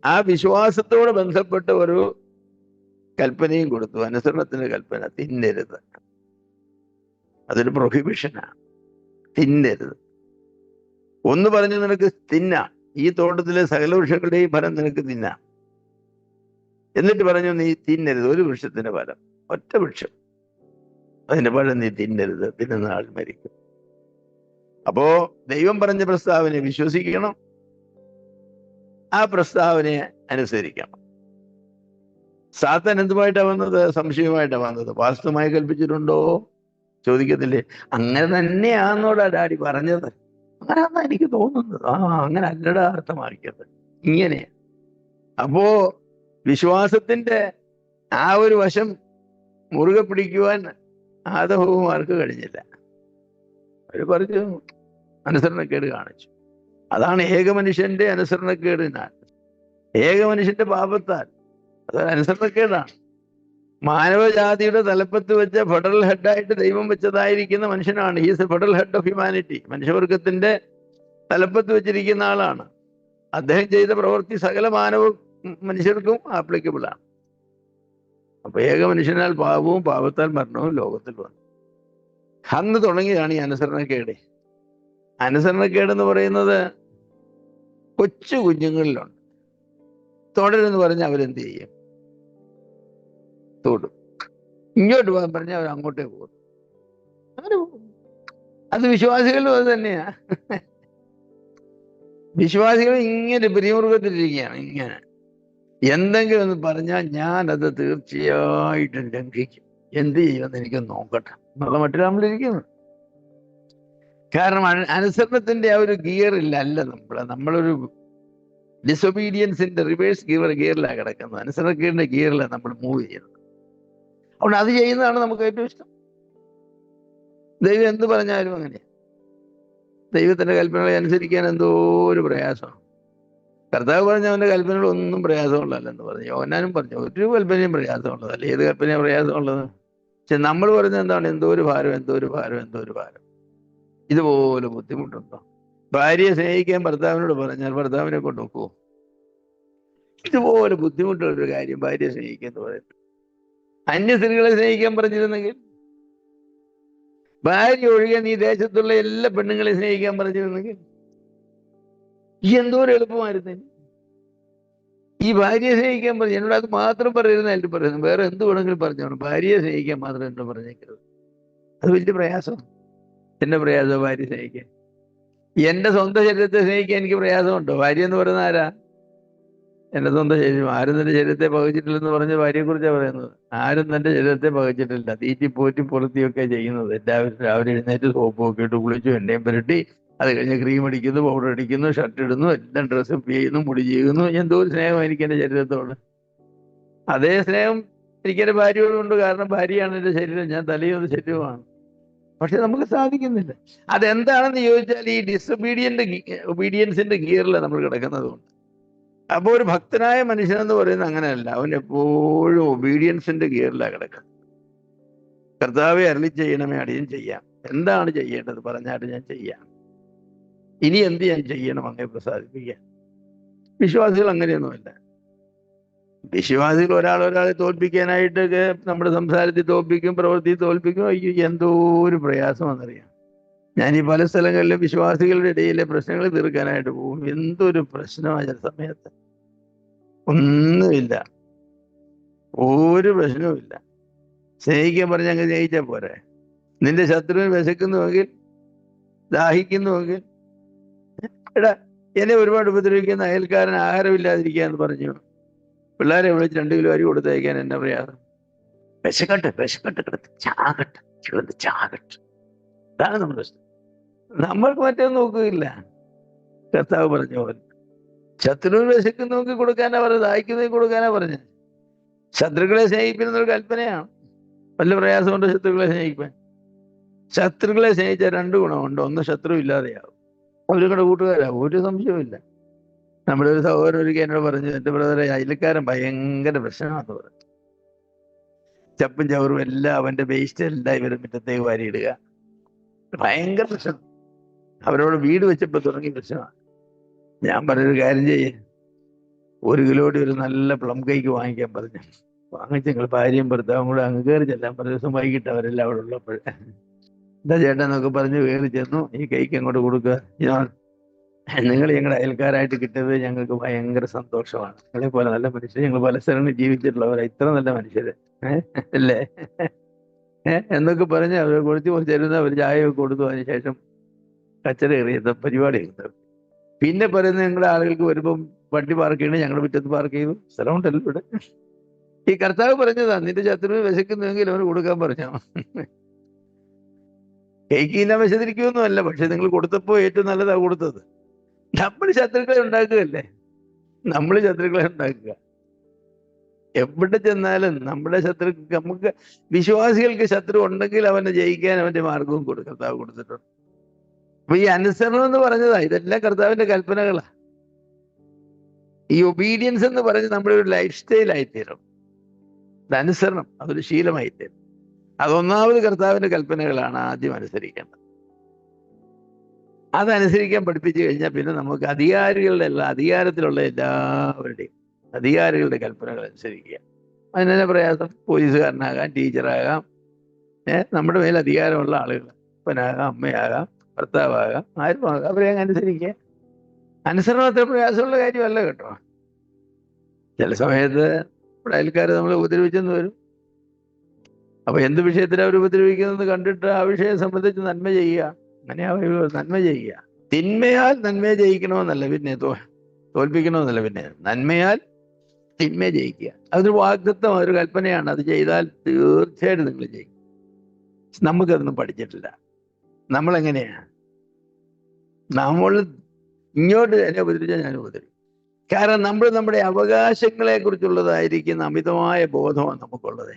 ആ വിശ്വാസത്തോട് ബന്ധപ്പെട്ട ഒരു കൽപ്പനയും കൊടുത്തു, അനുസരണത്തിന്റെ കൽപ്പന. തിന്നരുത്. അതൊരു പ്രൊഹിബിഷനാണ്. തിന്നരുത്. ഒന്ന് പറഞ്ഞു, നിനക്ക് തിന്നാം, ഈ തോട്ടത്തിലെ സകല വൃക്ഷങ്ങളുടെയും ഫലം നിനക്ക് തിന്നാം. എന്നിട്ട് പറഞ്ഞു നീ തിന്നരുത് ഒരു വൃക്ഷത്തിന്റെ ഫലം, ഒറ്റ വൃക്ഷം, അതിന്റെ പഴം നീ തിന്നരുത്, തിന്നുന്ന ആൾ മരിക്കും. അപ്പോ ദൈവം പറഞ്ഞ പ്രസ്താവനയെ വിശ്വസിക്കണം, ആ പ്രസ്താവനയെ അനുസരിക്കണം. സാത്താൻ എന്തുമായിട്ടാണ് വന്നത്? സംശയമായിട്ടാണ് വന്നത്. വാസ്തവമായി കൽപ്പിച്ചിട്ടുണ്ടോ ചോദിക്കത്തില്ലേ? അങ്ങനെ തന്നെയാന്നോടാ ഡാഡി പറഞ്ഞത്, അങ്ങനെയാന്നാ എനിക്ക് തോന്നുന്നത്. അങ്ങനെ അല്ലടാ അർത്ഥമാക്കിയത്, ഇങ്ങനെ. അപ്പോ വിശ്വാസത്തിന്റെ ആ ഒരു വശം മുറുകെ പിടിക്കുവാൻ ആദവുമാർക്ക് കഴിഞ്ഞില്ല. അവർ പറഞ്ഞു അനുസരണക്കേട് കാണിച്ചു. അതാണ് ഏകമനുഷ്യന്റെ അനുസരണക്കേടിനാൽ, ഏകമനുഷ്യന്റെ പാപത്താൽ. അതൊരു അനുസരണക്കേടാണ്. മാനവജാതിയുടെ തലപ്പത്ത് വെച്ച ഫെഡറൽ ഹെഡായിട്ട് ദൈവം വെച്ചതായിരിക്കുന്ന മനുഷ്യനാണ്. He's a federal head of humanity. മനുഷ്യവർഗത്തിന്റെ തലപ്പത്ത് വെച്ചിരിക്കുന്ന ആളാണ്. അദ്ദേഹം ചെയ്ത പ്രവൃത്തി സകല മനുഷ്യർക്കും ആപ്ലിക്കബിൾ ആണ്. അപ്പൊ ഏകമനുഷ്യനാൽ പാപവും പാപത്താൽ മരണവും ലോകത്തിൽ വന്നു. അന്ന് തുടങ്ങിയതാണ് ഈ അനുസരണക്കേട്. അനുസരണക്കേടെന്ന് പറയുന്നത് കൊച്ചു കുഞ്ഞുങ്ങളിലുണ്ട്. തുടരെന്ന് പറഞ്ഞാൽ അവരെന്ത് ചെയ്യും? തൊടും. ഇങ്ങോട്ട് പോകാൻ പറഞ്ഞാൽ അവർ അങ്ങോട്ടേ പോകും. അങ്ങനെ പോകും. അത് വിശ്വാസികളും അത് തന്നെയാ. വിശ്വാസികൾ ഇങ്ങനെ പിരിമുറുക്കത്തിലിരിക്കുകയാണ്. ഇങ്ങനെ എന്തെങ്കിലും ഒന്ന് പറഞ്ഞാൽ ഞാനത് തീർച്ചയായിട്ടും ലംഘിക്കും. എന്ത് ചെയ്യുമെന്ന് എനിക്ക് നോക്കട്ടെ എന്നുള്ള മട്ടിൽ നമ്മളിരിക്കുന്നു. കാരണം അനുസരണത്തിന്റെ ആ ഒരു ഗിയറില്ല നമ്മളൊരു ഡിസൊബീഡിയൻസിന്റെ റിവേഴ്സ് ഗിയറിലാണ് കിടക്കുന്നത്. അനുസരണക്കേടിന്റെ ഗിയറിലാണ് നമ്മൾ മൂവ് ചെയ്യുന്നത്. അതുകൊണ്ട് അത് ചെയ്യുന്നതാണ് നമുക്ക് ഏറ്റവും ഇഷ്ടം. ദൈവം എന്ത് പറഞ്ഞാലും അങ്ങനെയാണ്. ദൈവത്തിന്റെ കൽപ്പനകളെ അനുസരിക്കാൻ എന്തോ ഒരു പ്രയാസമാണ്. കർത്താവ് പറഞ്ഞ അവന്റെ കൽപ്പനകളൊന്നും പ്രയാസമുള്ളതല്ലെന്ന് പറഞ്ഞു. യോഹന്നാനും പറഞ്ഞു ഒരു കൽപ്പനയും പ്രയാസമുള്ളതല്ല. ഏത് കൽപ്പനയാണ് പ്രയാസമുള്ളത്? പക്ഷെ നമ്മൾ പറഞ്ഞ എന്താണ്? എന്തോ ഒരു ഭാരം, എന്തോ ഒരു ഭാരം, എന്തോ ഒരു ഭാരം. ഇതുപോലെ ബുദ്ധിമുട്ടുണ്ടോ? ഭാര്യയെ സ്നേഹിക്കാൻ ഭർത്താവിനോട് പറഞ്ഞാൽ ഭർത്താവിനെ കൊണ്ട് നോക്കുമോ? ഇതുപോലെ ബുദ്ധിമുട്ടുള്ള ഒരു കാര്യം ഭാര്യയെ സ്നേഹിക്കുക എന്ന് പറയുന്നത്. അന്യ സ്ത്രീകളെ സ്നേഹിക്കാൻ പറഞ്ഞിരുന്നെങ്കിൽ, ഭാര്യ ഒഴികെ നീ ദേശത്തുള്ള എല്ലാ പെണ്ണുങ്ങളെ സ്നേഹിക്കാൻ പറഞ്ഞിരുന്നെങ്കിൽ എന്തോരം എളുപ്പമായിരുന്നു. ഈ ഭാര്യയെ സ്നേഹിക്കാൻ പറഞ്ഞു എന്നോട് അത് മാത്രം പറയുന്നതായിട്ട് പറയുന്നു. വേറെ എന്ത് വേണമെങ്കിലും പറഞ്ഞോണം, ഭാര്യയെ സ്നേഹിക്കാൻ മാത്രം എന്നോട് പറഞ്ഞേക്കരുത്. അത് വലിയ പ്രയാസമാണ്. എന്നെ പ്രയാസം ഭാര്യ സ്നേഹിക്കാൻ. എന്റെ സ്വന്തം ശരീരത്തെ സ്നേഹിക്കാൻ എനിക്ക് പ്രയാസമുണ്ടോ? ഭാര്യ എന്ന് പറയുന്ന ആരാ? എന്റെ സ്വന്തം ശരീരം. ആരും തന്റെ ശരീരത്തെ പകച്ചിട്ടില്ലെന്ന് പറഞ്ഞ ഭാര്യയെ കുറിച്ചാണ് പറയുന്നത്. ആരും തന്റെ ശരീരത്തെ പകച്ചിട്ടില്ല. തീറ്റി പോറ്റി പൊറുത്തിയൊക്കെ ചെയ്യുന്നത്. രാവിലെ എഴുന്നേറ്റ് സോപ്പ് ഒക്കെ ഇട്ട് കുളിച്ചു എണ്ണയും പുരട്ടി അത് കഴിഞ്ഞ് ക്രീം അടിക്കുന്നു, പൗഡർ അടിക്കുന്നു, ഷർട്ട് ഇടുന്നു, എല്ലാം ഡ്രസ്സപ്പ് ചെയ്യുന്നു, മുടി ചെയ്യുന്നു. എന്തോ ഒരു സ്നേഹം എനിക്ക് എന്റെ ശരീരത്തോട്. അതേ സ്നേഹം എനിക്ക് എന്റെ ഭാര്യയോടുണ്ട്. കാരണം ഭാര്യയാണ് എന്റെ ശരീരം, ഞാൻ തലയൊന്ന് ശരീരമാണ്. പക്ഷെ നമുക്ക് സാധിക്കുന്നില്ല. അതെന്താണെന്ന് ചോദിച്ചാൽ ഈ ഒബീഡിയൻസിന്റെ ഗിയറിൽ നമ്മൾ കിടക്കുന്നത് കൊണ്ട്. അപ്പോൾ ഒരു ഭക്തനായ മനുഷ്യനെന്ന് പറയുന്നത് അങ്ങനെയല്ല. അവൻ എപ്പോഴും ഒബീഡിയൻസിന്റെ ഗിയറിലാണ് കിടക്കുന്നത്. കർത്താവെ അരുളി ചെയ്യണമേ, അടിയൻ ചെയ്യാം. എന്താണ് ചെയ്യേണ്ടത് പറഞ്ഞാട്ട് ഞാൻ ചെയ്യാം. ഇനി എന്ത് ഞാൻ ചെയ്യണം അങ്ങേ പ്രസാദിപ്പിക്കാൻ? വിശ്വാസികൾ അങ്ങനെയൊന്നുമില്ല. വിശ്വാസികൾ ഒരാളെ തോൽപ്പിക്കാനായിട്ടൊക്കെ നമ്മുടെ സംസാരത്തിൽ തോൽപ്പിക്കും, പ്രവൃത്തി തോൽപ്പിക്കും. അയ്യോ എന്തോ ഒരു പ്രയാസമാണെന്നറിയാം. ഞാൻ ഈ പല സ്ഥലങ്ങളിലും വിശ്വാസികളുടെ ഇടയിലെ പ്രശ്നങ്ങൾ തീർക്കാനായിട്ട് പോകും. എന്തൊരു പ്രശ്നമാണ് ചില സമയത്ത്. ഒന്നുമില്ല, ഒരു പ്രശ്നവുമില്ല. സ്നേഹിക്കാൻ പറഞ്ഞ് അങ്ങ് സ്നേഹിച്ചാൽ പോരെ. നിന്റെ ശത്രുവിന് വിശക്കുന്നുവെങ്കിൽ, ദാഹിക്കുന്നുവെങ്കിൽ, എടാ എന്നെ ഒരുപാട് ഉപദ്രവിക്കുന്ന അയൽക്കാരൻ ആഹാരമില്ലാതിരിക്കുക എന്ന് പറഞ്ഞു പിള്ളേരെ വിളിച്ച് 2 കിലോ അരി കൊടുത്തയക്കാൻ എന്നെ പ്രയാസം. വിശക്കട്ടെ കിടത്ത് ചാകട്ടെ. അതാണ് നമ്മുടെ പ്രശ്നം. നമ്മൾക്ക് മറ്റൊന്നും നോക്കുകയില്ല. കർത്താവ് പറഞ്ഞ പോലെ ശത്രുവിന് വിശക്കുന്നവർക്ക് കൊടുക്കാനാ പറഞ്ഞത്, ദാഹിക്കുന്നവർക്ക് കൊടുക്കാനാ പറഞ്ഞത്. ശത്രുക്കളെ സ്നേഹിപ്പിക്കുന്നൊരു കൽപ്പനയാണ്. വല്ല പ്രയാസമുണ്ട് ശത്രുക്കളെ സ്നേഹിക്കാൻ? ശത്രുക്കളെ സ്നേഹിച്ച 2 ഗുണമുണ്ട്. ഒന്ന്, ശത്രു ഇല്ലാതെയാവും. അവരും കൂടെ കൂട്ടുകാരാവും, ഒരു സംശയവുമില്ല. നമ്മുടെ ഒരു സഹോദരൻ ഒരിക്കൽ എന്നോട് പറഞ്ഞു, എന്റെ ബ്രദറെ അയൽക്കാരൻ ഭയങ്കര പ്രശ്നമാണെന്ന് പറഞ്ഞു. ചപ്പും ചവറും എല്ലാം അവന്റെ വേസ്റ്റ് എല്ലാം ഇവരുടെ മുറ്റത്തേക്ക് വാരിയിടുക. ഭയങ്കര പ്രശ്നം. അവരോട് വീട് വെച്ചപ്പോൾ തുടങ്ങിയ പ്രശ്നമാണ്. ഞാൻ പറഞ്ഞൊരു കാര്യം ചെയ്യേ, 1 കിലോയുടെ ഒരു നല്ല പ്ലം കേക്ക് വാങ്ങിക്കാൻ പറഞ്ഞു. വാങ്ങിച്ച് ഞങ്ങൾ ഭാര്യയും ഭർത്താവും കൂടെ അങ്ങ് കയറി ചെല്ലാൻ പറഞ്ഞ ദിവസം വൈകിട്ട് അവരെല്ലാം അവിടെ ഉള്ളപ്പോൾ എന്താ ചേട്ടാ എന്നൊക്കെ പറഞ്ഞ് കയറി ചെന്നു. ഈ കേക്ക് അങ്ങോട്ട് കൊടുക്കുക. നിങ്ങൾ ഞങ്ങളുടെ അയൽക്കാരായിട്ട് കിട്ടിയത് ഞങ്ങൾക്ക് ഭയങ്കര സന്തോഷമാണ്. നിങ്ങളെ പോലെ നല്ല മനുഷ്യർ ഞങ്ങൾ പല സ്ഥലങ്ങളിൽ ജീവിച്ചിട്ടുള്ളവരാ, ഇത്ര നല്ല മനുഷ്യര് അല്ലേ എന്നൊക്കെ പറഞ്ഞ് അവർ കുറച്ച് തരുന്ന അവർ ചായയൊക്കെ കൊടുത്തു. അതിനുശേഷം കച്ചറ എറിയുന്ന പരിപാടി ഇരുന്നത്. പിന്നെ പറയുന്നത് ഞങ്ങളുടെ ആളുകൾക്ക് വരുമ്പം വണ്ടി പാർക്ക് ചെയ്യണേ ഞങ്ങളുടെ മുറ്റത്ത് പാർക്ക് ചെയ്തു. സ്ഥലമുണ്ടല്ലോ ഇവിടെ. ഈ കർത്താവ് പറഞ്ഞതാ, നിന്റെ ശത്രുവിന് വിശക്കുന്നുവെങ്കിൽ അവന് കൊടുക്കാൻ പറഞ്ഞോ. കേക്കില്ല വിശദിരിക്കുമൊന്നും അല്ല, പക്ഷെ നിങ്ങൾ കൊടുത്തപ്പോ ഏറ്റവും നല്ലതാ കൊടുത്തത്. നമ്മൾ ശത്രുക്കളെ ഉണ്ടാക്കുകയല്ലേ, നമ്മൾ ശത്രുക്കളെ ഉണ്ടാക്കുക. എവിടെ ചെന്നാലും നമ്മുടെ നമുക്ക് വിശ്വാസികൾക്ക് ശത്രു ഉണ്ടെങ്കിൽ അവനെ ജയിക്കാൻ അവന്റെ മാർഗവും കർത്താവ് കൊടുത്തിട്ടുണ്ട്. അപ്പൊ ഈ അനുസരണം എന്ന് പറഞ്ഞതാ, ഇതെല്ലാം കർത്താവിന്റെ കൽപ്പനകളാ. ഈ ഒബീഡിയൻസ് എന്ന് പറഞ്ഞ് നമ്മുടെ ഒരു ലൈഫ് സ്റ്റൈൽ ആയിത്തീരും. അനുസരണം അതൊരു ശീലമായിത്തീരും. അതൊന്നാമത് കർത്താവിന്റെ കൽപ്പനകളാണ് ആദ്യം അനുസരിക്കേണ്ടത്. അതനുസരിക്കാൻ പഠിപ്പിച്ചു കഴിഞ്ഞാൽ പിന്നെ നമുക്ക് അധികാരത്തിലുള്ള എല്ലാവരുടെയും അധികാരികളുടെ കൽപ്പനകൾ അനുസരിക്കുക. അതിനെ പ്രയാസം. പോലീസുകാരനാകാം, ടീച്ചറാകാം, നമ്മുടെ മേൽ അധികാരമുള്ള ആളുകൾ, അപ്പനാകാം, അമ്മയാകാം, ഭർത്താവാകാം, ആരും ആകാം, അവരെ അങ്ങ് അനുസരിക്കുക. അനുസരണം അത്ര പ്രയാസമുള്ള കാര്യമല്ല കേട്ടോ. ചില സമയത്ത് ഇവിടെ അയൽക്കാർ നമ്മളെ ഉപദ്രവിച്ചെന്ന് വരും. അപ്പൊ എന്ത് വിഷയത്തിലാണ് അവർ ഉപദ്രവിക്കുന്നത് കണ്ടിട്ട് ആ വിഷയം സംബന്ധിച്ച് നന്മ ചെയ്യുക. അങ്ങനെ നന്മ ചെയ്യുക. തിന്മയാൽ നന്മയെ ജയിക്കണമെന്നല്ല, പിന്നെ തോൽപ്പിക്കണമെന്നല്ല, പിന്നെ നന്മയാൽ തിന്മയെ ജയിക്കുക. അതൊരു വാഗ്ദത്തം, ഒരു കൽപ്പനയാണ്. അത് ചെയ്താൽ തീർച്ചയായിട്ടും നിങ്ങൾ ജയിക്കും. നമുക്കതൊന്നും പഠിച്ചിട്ടില്ല. നമ്മളെങ്ങനെയാ? നമ്മൾ ഇങ്ങോട്ട് എന്നെ ഉപദ്രവിച്ചാൽ ഞാൻ ഉപദ്രവിക്കും. കാരണം നമ്മൾ നമ്മുടെ അവകാശങ്ങളെ കുറിച്ചുള്ളതായിരിക്കുന്ന അമിതമായ ബോധമാണ് നമുക്കുള്ളത്.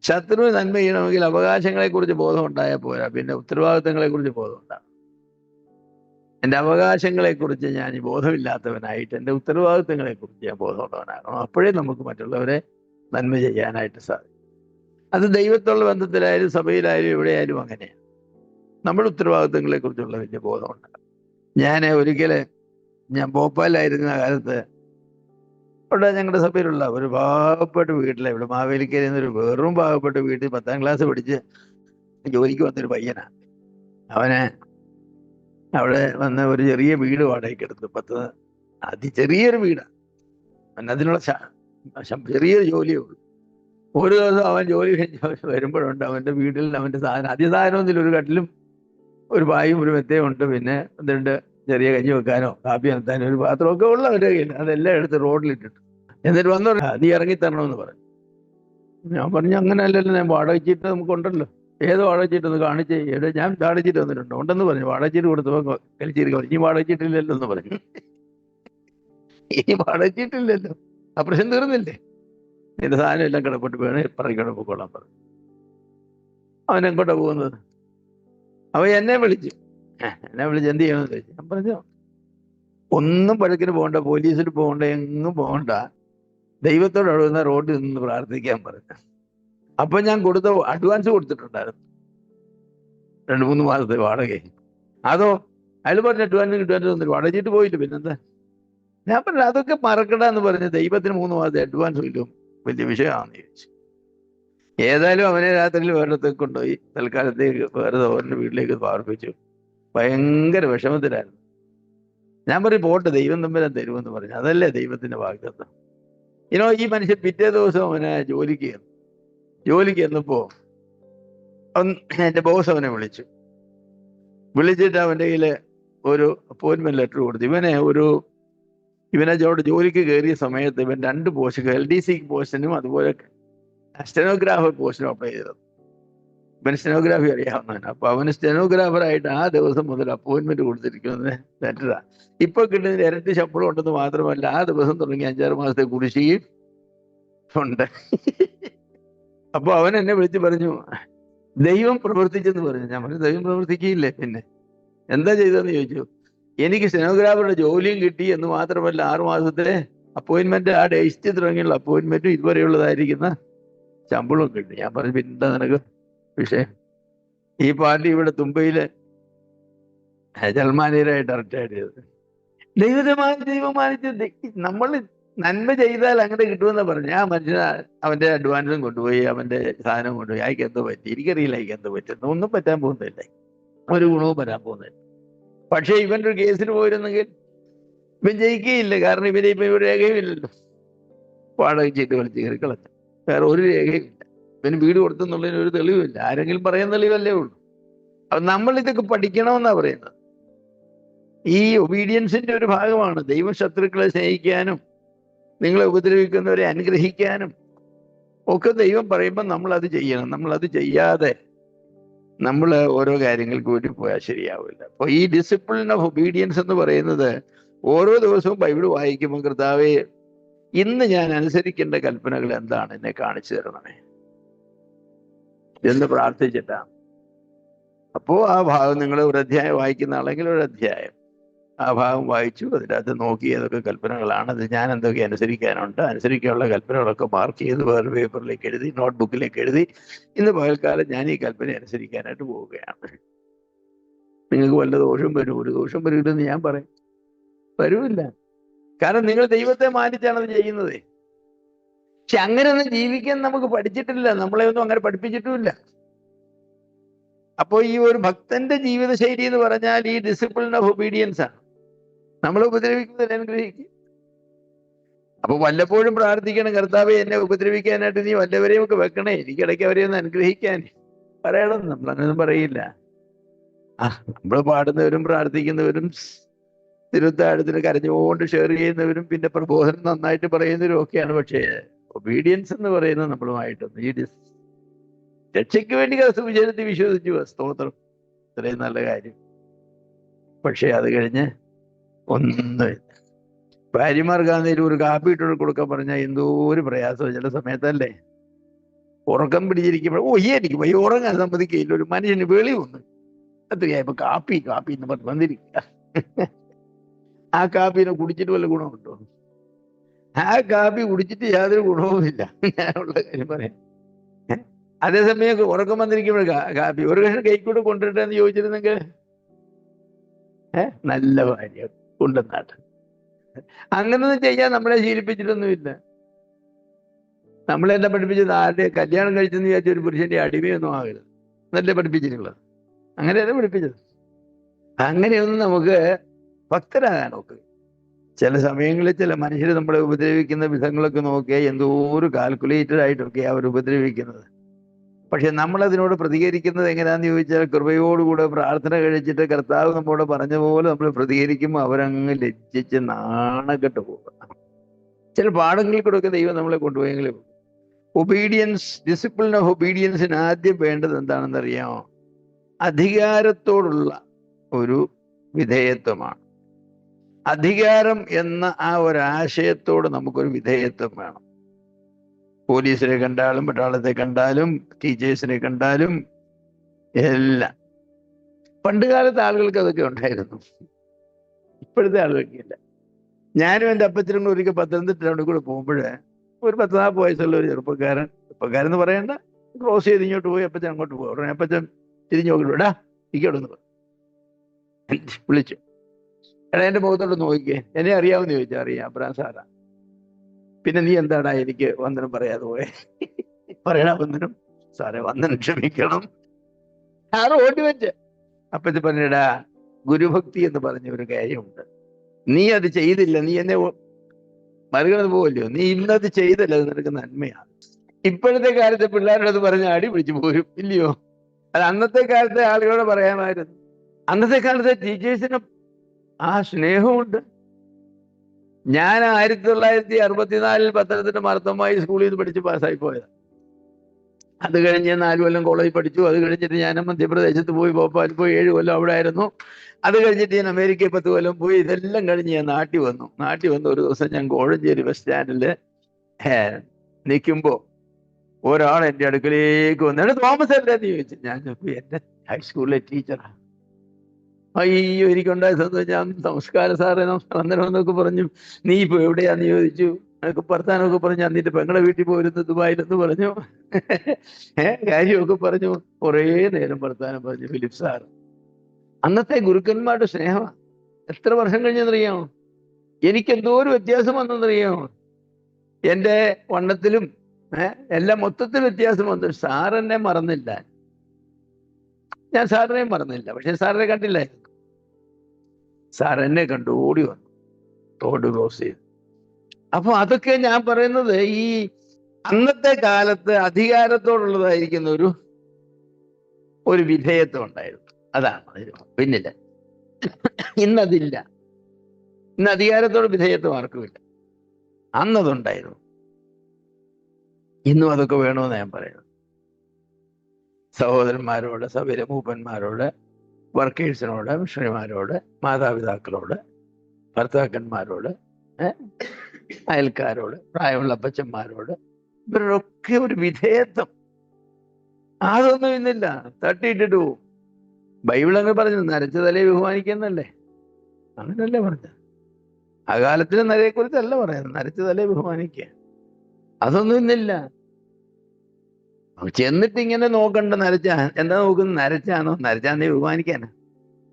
ശത്രു നന്മ ചെയ്യണമെങ്കിൽ അവകാശങ്ങളെ കുറിച്ച് ബോധം ഉണ്ടായാൽ പോരാ, പിന്നെ ഉത്തരവാദിത്തങ്ങളെ കുറിച്ച് ബോധം ഉണ്ടാകും. എൻ്റെ അവകാശങ്ങളെ കുറിച്ച് ഞാൻ ബോധമില്ലാത്തവനായിട്ട് എൻ്റെ ഉത്തരവാദിത്തങ്ങളെ കുറിച്ച് ഞാൻ ബോധമുള്ളവനാകണം. അപ്പോഴേ നമുക്ക് മറ്റുള്ളവരെ നന്മ ചെയ്യാനായിട്ട് സാധിക്കും. അത് ദൈവത്തുള്ള ബന്ധത്തിലായാലും സഭയിലായാലും എവിടെയായാലും അങ്ങനെയാണ്. നമ്മുടെ ഉത്തരവാദിത്തങ്ങളെ കുറിച്ചുള്ള വലിയ ബോധമുണ്ടാകും. ഞാൻ ഭോപ്പാലിലായിരുന്ന കാലത്ത് അവിടെ ഞങ്ങളുടെ സഭയിലുള്ള ഒരു പാവപ്പെട്ട വീട്ടിലെ, ഇവിടെ മാവേലിക്കരയിൽ നിന്നൊരു വെറും പാവപ്പെട്ട വീട്ടിൽ 10ാം ക്ലാസ് പഠിച്ച് ജോലിക്ക് വന്നൊരു പയ്യനാണ്. അവന് അവിടെ വന്ന് ഒരു ചെറിയ വീട് വാടകയ്ക്ക് എടുത്തു. ചെറിയൊരു വീടാണ്. അതിനുള്ള ചെറിയൊരു ജോലിയേ ഉള്ളൂ. ഒരു ദിവസം അവൻ ജോലി കഴിഞ്ഞ് വരുമ്പോഴുണ്ട് അവൻ്റെ വീട്ടിൽ അവൻ്റെ അതിസാധനമൊന്നുമില്ല. ഒരു കട്ടിലും ഒരു പായും ഒരു മെത്തയും ഉണ്ട്. പിന്നെ 2 ചെറിയ കഞ്ഞി വെക്കാനോ കാപ്പി നടത്താനോ ഒരു പാത്രമൊക്കെ ഉള്ള ഒരു കയ്യിൽ. അതെല്ലാം എടുത്ത് റോഡിലിട്ടിട്ട് എന്നിട്ട് വന്നു, നീ ഇറങ്ങിത്തരണമെന്ന് പറഞ്ഞു. ഞാൻ പറഞ്ഞു, അങ്ങനെ അല്ലല്ലോ, ഞാൻ വാടകച്ചീട്ട് നമുക്കുണ്ടല്ലോ. ഏത് വാടകച്ചീട്ടൊന്ന് കാണിച്ചേ? ഞാൻ വാടകച്ചീട്ട് വന്നിട്ടുണ്ടോ? ഉണ്ടെന്ന് പറഞ്ഞു. വാടകച്ചീട്ട് കൊടുത്തപ്പോൾ കളിച്ചിട്ട് ഇനി വാടകച്ചീട്ടില്ലല്ലോ എന്ന് പറഞ്ഞു. ഇനി വാടകച്ചീട്ടില്ലല്ലോ, ആ പ്രശ്നം തീർന്നില്ലേ? നിന്റെ സാധനം എല്ലാം കിടപ്പെട്ട് വേണേ പറയിക്കണം പോയിക്കൊള്ളാൻ പറഞ്ഞു. അവൻ എങ്ങോട്ടാ പോകുന്നത്? അവൻ എന്നെ വിളിച്ചു എന്ത് ചെയ്യണമെന്ന് ചോദിച്ചു. ഞാൻ പറഞ്ഞു, ഒന്നും പഴക്കിന് പോകണ്ട, പോലീസിൽ പോകണ്ട, എങ്ങും പോകണ്ട, ദൈവത്തോട് അടുന്ന റോഡിൽ നിന്ന് പ്രാർത്ഥിക്കാൻ പറഞ്ഞു. അപ്പൊ ഞാൻ അഡ്വാൻസ് കൊടുത്തിട്ടുണ്ടായിരുന്നു 2-3 മാസത്തെ വാടക. അതോ അയാൾ പറഞ്ഞ അഡ്വാൻസ് കിട്ടുവാൻ വാടകച്ചിട്ട് പോയില്ല. പിന്നെന്താ? ഞാൻ പറഞ്ഞു, അതൊക്കെ മറക്കണ്ട എന്ന് പറഞ്ഞ് ദൈവത്തിന് 3 മാസത്തെ അഡ്വാൻസ് കിട്ടും, വലിയ വിഷയമാണെന്ന് ചോദിച്ചു. ഏതായാലും അവനെ രാത്രിയിൽ വേറെത്തേക്ക് കൊണ്ടുപോയി തൽക്കാലത്തേക്ക് വേറെ അവരുടെ വീട്ടിലേക്ക് പാർപ്പിച്ചു. ഭയങ്കര വിഷമത്തിലായിരുന്നു. ഞാൻ പറയും, പോട്ടെ, ദൈവം തമ്മിൽ തരുമെന്ന് പറഞ്ഞു. അതല്ലേ ദൈവത്തിന്റെ വാഗ്ദത്തം. ഈ മനുഷ്യൻ പിറ്റേ ദിവസം അവനെ ജോലിക്ക് ചെന്നപ്പോ എൻ്റെ ബോസ് അവനെ വിളിച്ചിട്ട് അവൻ്റെ കയ്യിൽ ഒരു അപ്പോയിൻമെന്റ് ലെറ്റർ കൊടുത്തു. ഇവനെ അവിടെ ജോലിക്ക് കയറിയ സമയത്ത് ഇവൻ 2 പോസ്റ്റ്, LDC പോസ്റ്റിനും അതുപോലെ സ്റ്റെനോഗ്രാഫർ പോസ്റ്റിനും അപ്ലൈ ചെയ്തത്. ഇവൻ സ്റ്റെനോഗ്രാഫി അറിയാവുന്നവന്. അപ്പൊ അവന് സ്റ്റെനോഗ്രാഫറായിട്ട് ആ ദിവസം മുതൽ അപ്പോയിൻമെന്റ് കൊടുത്തിരിക്കുന്നത് ലെറ്ററാ. ഇപ്പൊ കിട്ടുന്നതിന് ഇരട്ടി ശമ്പളം ഉണ്ടെന്ന് മാത്രമല്ല, ആ ദിവസം തുടങ്ങി 5-6 മാസത്തെ കുടിശ്ശികയും ഉണ്ട്. അപ്പൊ അവൻ എന്നെ വിളിച്ച് പറഞ്ഞു, ദൈവം പ്രവർത്തിച്ചെന്ന് പറഞ്ഞു. ഞാൻ പറഞ്ഞു, ദൈവം പ്രവർത്തിക്കില്ലേ, പിന്നെ എന്താ ചെയ്തതെന്ന് ചോദിച്ചു. എനിക്ക് സ്റ്റെനോഗ്രാഫറുടെ ജോലിയും കിട്ടി എന്ന് മാത്രമല്ല 6 മാസത്തെ അപ്പോയിൻമെന്റ്, ആ ഡേറ്റ് തുടങ്ങിയുള്ള അപ്പോയിൻമെന്റും ഇതുവരെയുള്ളതായിരിക്കുന്ന ശമ്പളവും കിട്ടി. ഞാൻ പറഞ്ഞു, പിന്നെന്താ നിനക്ക് വിഷയം? ഈ പാർട്ടി ഇവിടെ തുമ്പയില് ജനറൽ മാനേജറായിട്ട് റിട്ടയർഡ് ചെയ്തത്. ദൈവം മാനിച്ച് നമ്മൾ നന്മ ചെയ്താൽ അങ്ങനെ കിട്ടുമെന്ന് പറഞ്ഞു. ആ മനുഷ്യന് അവന്റെ അഡ്വാൻസും കൊണ്ടുപോയി, അവന്റെ സാധനം കൊണ്ടുപോയി. അയക്ക് എന്തോ പറ്റി, എനിക്കറിയില്ല അയക്ക് എന്തോ പറ്റുന്നു. ഒന്നും പറ്റാൻ പോകുന്നില്ല, ഒരു ഗുണവും വരാൻ പോകുന്നില്ല. പക്ഷെ ഇവന്റെ ഒരു കേസിന് പോയിരുന്നെങ്കിൽ ഇവൻ ജയിക്കുകയില്ല. കാരണം ഇവന് ഒരു രേഖയുമില്ലല്ലോ. വാടക ചീട്ട് കളിച്ച് കയറി കളഞ്ഞു, വേറെ ഒരു രേഖയുമില്ല. ഇവന് വീട് കൊടുത്തെന്നുള്ളതിന് ഒരു തെളിവുമില്ല. ആരെങ്കിലും പറയുന്ന തെളിവല്ലേ ഉള്ളൂ. അപ്പൊ നമ്മൾ ഇതൊക്കെ പഠിക്കണമെന്നാ പറയുന്നത്. ഈ ഒബീഡിയൻസിന്റെ ഒരു ഭാഗമാണ്. ദൈവം ശത്രുക്കളെ സ്നേഹിക്കാനും നിങ്ങളെ ഉപദ്രവിക്കുന്നവരെ അനുഗ്രഹിക്കാനും ഒക്കെ ദൈവം പറയുമ്പോൾ നമ്മൾ അത് ചെയ്യണം. നമ്മൾ അത് ചെയ്യാതെ നമ്മൾ ഓരോ കാര്യങ്ങൾക്ക് വേണ്ടി പോയാൽ ശരിയാവില്ല. അപ്പൊ ഈ ഡിസിപ്ലിൻ ഓഫ് ഒബീഡിയൻസ് എന്ന് പറയുന്നത്, ഓരോ ദിവസവും ബൈബിൾ വായിക്കുമ്പോൾ കർത്താവേ, ഇന്ന് ഞാൻ അനുസരിക്കേണ്ട കൽപ്പനകൾ എന്താണ്, എന്നെ കാണിച്ചു തരണമേ എന്ന് പ്രാർത്ഥിച്ചിട്ടാണ്. അപ്പോ ആ ഭാഗം നിങ്ങൾ ഒരു അധ്യായം വായിക്കുന്ന ആളെങ്കിൽ ഒരു അധ്യായം ആ ഭാഗം വായിച്ചു, അതിനകത്ത് നോക്കി ഏതൊക്കെ കൽപ്പനകളാണ്, അത് ഞാൻ എന്തൊക്കെ അനുസരിക്കാനുണ്ട്, അനുസരിക്കാനുള്ള കൽപ്പനകളൊക്കെ മാർക്ക് ചെയ്ത് വേറെ പേപ്പറിലേക്ക് എഴുതി, നോട്ട്ബുക്കിലേക്ക് എഴുതി, ഇന്ന് പകൽക്കാലം ഞാൻ ഈ കൽപ്പന അനുസരിക്കാനായിട്ട് പോവുകയാണ്. നിങ്ങൾക്ക് വല്ല ദോഷം വരും? ഒരു ദോഷം വരില്ലെന്ന് ഞാൻ പറയും, വരൂല്ല. കാരണം നിങ്ങൾ ദൈവത്തെ മാനിച്ചാണ് അത് ചെയ്യുന്നത്. പക്ഷെ അങ്ങനെ ഒന്നും ജീവിക്കാൻ നമുക്ക് പഠിച്ചിട്ടില്ല, നമ്മളെ ഒന്നും അങ്ങനെ പഠിപ്പിച്ചിട്ടുമില്ല. അപ്പോൾ ഈ ഒരു ഭക്തന്റെ ജീവിതശൈലി എന്ന് പറഞ്ഞാൽ ഈ ഡിസിപ്ലിൻ ഓഫ് ഒബീഡിയൻസ് ആണ്. നമ്മളെ ഉപദ്രവിക്കുന്നതിന് അനുഗ്രഹിക്കും. അപ്പൊ വല്ലപ്പോഴും പ്രാർത്ഥിക്കണം, കർത്താവേ എന്നെ ഉപദ്രവിക്കാനായിട്ട് നീ വല്ലവരെയും ഒക്കെ വെക്കണേ, എനിക്കിടയ്ക്ക് അവരെ ഒന്ന് അനുഗ്രഹിക്കാൻ പറയണം. നമ്മളങ്ങനൊന്നും പറയില്ല. നമ്മൾ പാടുന്നവരും പ്രാർത്ഥിക്കുന്നവരും തിരുത്താഴത്തിന് കരഞ്ഞുകൊണ്ട് ഷെയർ ചെയ്യുന്നവരും പിന്നെ പ്രബോധനം നന്നായിട്ട് പറയുന്നവരും ഒക്കെയാണ്. പക്ഷേ ഒബീഡിയൻസ് എന്ന് പറയുന്നത് നമ്മളുമായിട്ടൊന്നും ഈ രക്ഷയ്ക്ക് വേണ്ടി സുവിശേഷത്തിൽ വിശ്വസിച്ചു, സ്തോത്രം, ഇത്രയും നല്ല കാര്യം. പക്ഷെ അത് കഴിഞ്ഞ് ഒന്നുമില്ല. ഭാര്യമാർക്കാണെങ്കിലും ഒരു കാപ്പി ഇട്ട് കൊടുക്കാൻ പറഞ്ഞാൽ എന്തോ ഒരു പ്രയാസം. ചില സമയത്തല്ലേ ഉറക്കം പിടിച്ചിരിക്കുമ്പോൾ എനിക്ക് പോയി ഉറങ്ങാൻ സമ്മതിക്കില്ല. ഒരു മനുഷ്യന് വെളി വന്നു അത്രയായപ്പോ കാപ്പി കാപ്പി എന്ന് പറഞ്ഞ് വന്നിരിക്കുക. ആ കാപ്പിനെ കുടിച്ചിട്ട് വല്ല ഗുണമുണ്ടോ? ആ കാപ്പി കുടിച്ചിട്ട് യാതൊരു ഗുണവുമില്ല. ഞാനുള്ള കാര്യം പറയാം. അതേസമയം ഉറക്കം വന്നിരിക്കുമ്പോൾ കാപ്പി ഒരു കഷ്ണം കൈക്കൂടെ കൊണ്ടുവരട്ടെന്ന് ചോദിച്ചിരുന്നെങ്കിൽ നല്ല ഭാര്യ കൊണ്ടുവന്നാട്ട്. അങ്ങനൊന്നും ചെയ്യാൻ നമ്മളെ ശീലിപ്പിച്ചിട്ടൊന്നുമില്ല. നമ്മളെല്ലാം പഠിപ്പിച്ചത് ആരുടെ കല്യാണം കഴിച്ചെന്ന് വിചാരിച്ച ഒരു പുരുഷന്റെ അടിമയൊന്നും ആകരുത് എന്നല്ലേ പഠിപ്പിച്ചിട്ടുള്ളത്. അങ്ങനെയല്ല പഠിപ്പിച്ചത്. അങ്ങനെയൊന്നും നമുക്ക് ഭക്തരാകാൻ നോക്ക്. ചില സമയങ്ങളിൽ ചില മനുഷ്യർ നമ്മളെ ഉപദ്രവിക്കുന്ന വിധങ്ങളൊക്കെ നോക്കിയാൽ എന്തോ ഒരു കാൽക്കുലേറ്റഡ് ആയിട്ടൊക്കെ അവർ ഉപദ്രവിക്കുന്നത്. പക്ഷെ നമ്മളതിനോട് പ്രതികരിക്കുന്നത് എങ്ങനെയാന്ന് ചോദിച്ചാൽ കൃപയോടുകൂടെ പ്രാർത്ഥന കഴിച്ചിട്ട് കർത്താവ് നമ്മോട് പറഞ്ഞ പോലെ നമ്മൾ പ്രതികരിക്കുമ്പോൾ അവരങ്ങ് ലജ്ജിച്ച് നാണക്കെട്ട് പോകുക. ചില പാഠങ്ങളിൽക്കൂടെയൊക്കെ ദൈവം നമ്മളെ കൊണ്ടുപോയെങ്കിലും ഒബീഡിയൻസ്, ഡിസിപ്ലിൻ ഓഫ് ഒബീഡിയൻസിന് ആദ്യം വേണ്ടത് എന്താണെന്നറിയാമോ? അധികാരത്തോടുള്ള ഒരു വിധേയത്വമാണ്. അധികാരം എന്ന ആ ഒരാശയത്തോട് നമുക്കൊരു വിധേയത്വം വേണം. പോലീസിനെ കണ്ടാലും പട്ടാളത്തെ കണ്ടാലും ടീച്ചേഴ്സിനെ കണ്ടാലും എല്ലാം. പണ്ട് കാലത്തെ ആളുകൾക്ക് അതൊക്കെ ഉണ്ടായിരുന്നു, ഇപ്പോഴത്തെ ആളുകൾക്കില്ല. ഞാനും എൻ്റെ അപ്പച്ചനും കൂടെ ഒരിക്കൽ പത്തനംതിട്ട കൂടെ പോകുമ്പോൾ ഒരു 14 വയസ്സുള്ള ഒരു ചെറുപ്പക്കാരൻ എന്ന് പറയണ്ട, ക്രോസ് ചെയ്ത് ഇങ്ങോട്ട് പോയി. അപ്പച്ചൻ അങ്ങോട്ട് പോയി. ഉടനെ അപ്പച്ചൻ തിരിഞ്ഞു നോക്കിയിട്ട് ഇടാ ഇരിക്കോടൊന്ന് വിളിച്ചു. എടാ എൻ്റെ മുഖത്തോട്ട് നോക്കിക്കേ, എന്നെ അറിയാമെന്ന് ചോദിച്ചാൽ അറിയാം, അബ്രാം സാറാ. പിന്നെ നീ എന്താടാ എനിക്ക് വന്ദനം പറയാതെ പോയെ? പറയണ വന്ദനം സാറേ, വന്ദനം ക്ഷമിക്കണം. സാറ് ഓടി വെച്ച് അപ്പച്ചൻ പറഞ്ഞിടാ, ഗുരുഭക്തി എന്ന് പറഞ്ഞ ഒരു കാര്യമുണ്ട്. നീ അത് ചെയ്തില്ല, നീ എന്നെ മറികടന്ന് പോവല്ലോ. നീ ഇന്നത് ചെയ്തല്ല, അത് നിനക്ക് നന്മയാണ്. ഇപ്പോഴത്തെ കാലത്തെ പിള്ളേരോട് അത് പറഞ്ഞ അടി പിടിച്ചു പോരും, ഇല്ലയോ? അത് അന്നത്തെ കാലത്തെ ആളുകളോട് പറയാമായിരുന്നു. അന്നത്തെ കാലത്തെ ടീച്ചേഴ്സിന് ആ സ്നേഹമുണ്ട്. ഞാൻ 1964 പത്തനംതിട്ട മാർത്തോമായി സ്കൂളിൽ നിന്ന് പഠിച്ച് പാസ്സായി പോയത്. അത് കഴിഞ്ഞ് 4 കൊല്ലം കോളേജിൽ പഠിച്ചു. അത് കഴിഞ്ഞിട്ട് ഞാൻ മധ്യപ്രദേശത്ത് പോയി, ഭോപ്പാലിൽ പോയി 7 കൊല്ലം അവിടെ ആയിരുന്നു. അത് കഴിഞ്ഞിട്ട് ഞാൻ അമേരിക്കയിൽ 10 കൊല്ലം പോയി. ഇതെല്ലാം കഴിഞ്ഞ് ഞാൻ നാട്ടിൽ വന്നു. ഒരു ദിവസം ഞാൻ കോഴഞ്ചേരി ബസ് സ്റ്റാൻഡിൽ നിൽക്കുമ്പോൾ ഒരാൾ എൻ്റെ അടുക്കലേക്ക് വന്നിട്ട് തോമസ് അല്ലേന്ന് ചോദിച്ചു. ഞാൻ ചോദിച്ചു എൻ്റെ ഹൈസ്കൂളിലെ ടീച്ചറാണ്. അയ്യോ, എനിക്കുണ്ടായ സന്തോഷം. ഞാൻ നമസ്കാരം സാറേ, നമസ്കാരം എന്നൊക്കെ പറഞ്ഞു. നീ ഇപ്പൊ എവിടെയാന്ന് ചോദിച്ചു. എനിക്ക് വർത്താനമൊക്കെ പറഞ്ഞു. അന്നിട്ട് പെങ്ങളെ വീട്ടിൽ പോയിരുന്നു ദുബായിലെന്ന് പറഞ്ഞു. കാര്യമൊക്കെ പറഞ്ഞു. കുറേ നേരം വർത്താനം പറഞ്ഞു. ഫിലിപ്പ് സാർ അന്നത്തെ ഗുരുക്കന്മാരുടെ സ്നേഹമാണ്. എത്ര വർഷം കഴിഞ്ഞെന്നറിയാമോ? എനിക്കെന്തോ ഒരു വ്യത്യാസം വന്നെന്നറിയാമോ? എൻ്റെ വണ്ണത്തിലും എല്ലാം മൊത്തത്തിൽ വ്യത്യാസം വന്നു. സാറെന്നെ മറന്നില്ല, ഞാൻ സാറിനെ മറന്നില്ല. പക്ഷെ സാറിനെ കണ്ടില്ലായിരുന്നു. സാർ എന്നെ കണ്ടു ഓടി വന്നു, റോഡ് ക്രോസ് ചെയ്തു. അപ്പൊ അതൊക്കെ ഞാൻ പറയുന്നത് ഈ അന്നത്തെ കാലത്ത് അധികാരത്തോടുള്ളതായിരിക്കുന്ന ഒരു വിധേയത്വം ഉണ്ടായിരുന്നു. അതാണ് പിന്നില്ല. ഇന്നതില്ല. ഇന്ന് അധികാരത്തോട് വിധേയത്വം ആർക്കുമില്ല. അന്നതുണ്ടായിരുന്നു. ഇന്നും അതൊക്കെ വേണമെന്ന് ഞാൻ പറയുന്നത്. സഹോദരന്മാരോട്, സഭയിലെ മൂപ്പന്മാരോട്, വർക്കേഴ്സിനോട്, മിഷണറിമാരോട്, മാതാപിതാക്കളോട്, ഭർത്താക്കന്മാരോട്, അയൽക്കാരോട്, പ്രായമുള്ള അപ്പച്ചന്മാരോട്, ഇവരൊക്കെ ഒരു വിധേയത്വം. അതൊന്നും ഇന്നില്ല. തട്ടിയിട്ടിട്ട് പോവും. ബൈബിൾ അങ്ങനെ പറഞ്ഞു, നരച്ച തലയെ ബഹുമാനിക്കുന്നല്ലേ? അങ്ങനല്ലേ പറഞ്ഞത്? ആ കാലത്തിന് നരയെക്കുറിച്ചല്ല പറയുന്നത്, നരച്ച തലയെ ബഹുമാനിക്കുക. അതൊന്നും ഇന്നില്ല. ചെന്നിട്ട് ഇങ്ങനെ നോക്കണ്ട, എന്താ നോക്കുന്നത്? നരച്ചാന്നോ? നരച്ചാന്നേ ബഹുമാനിക്കാനാ?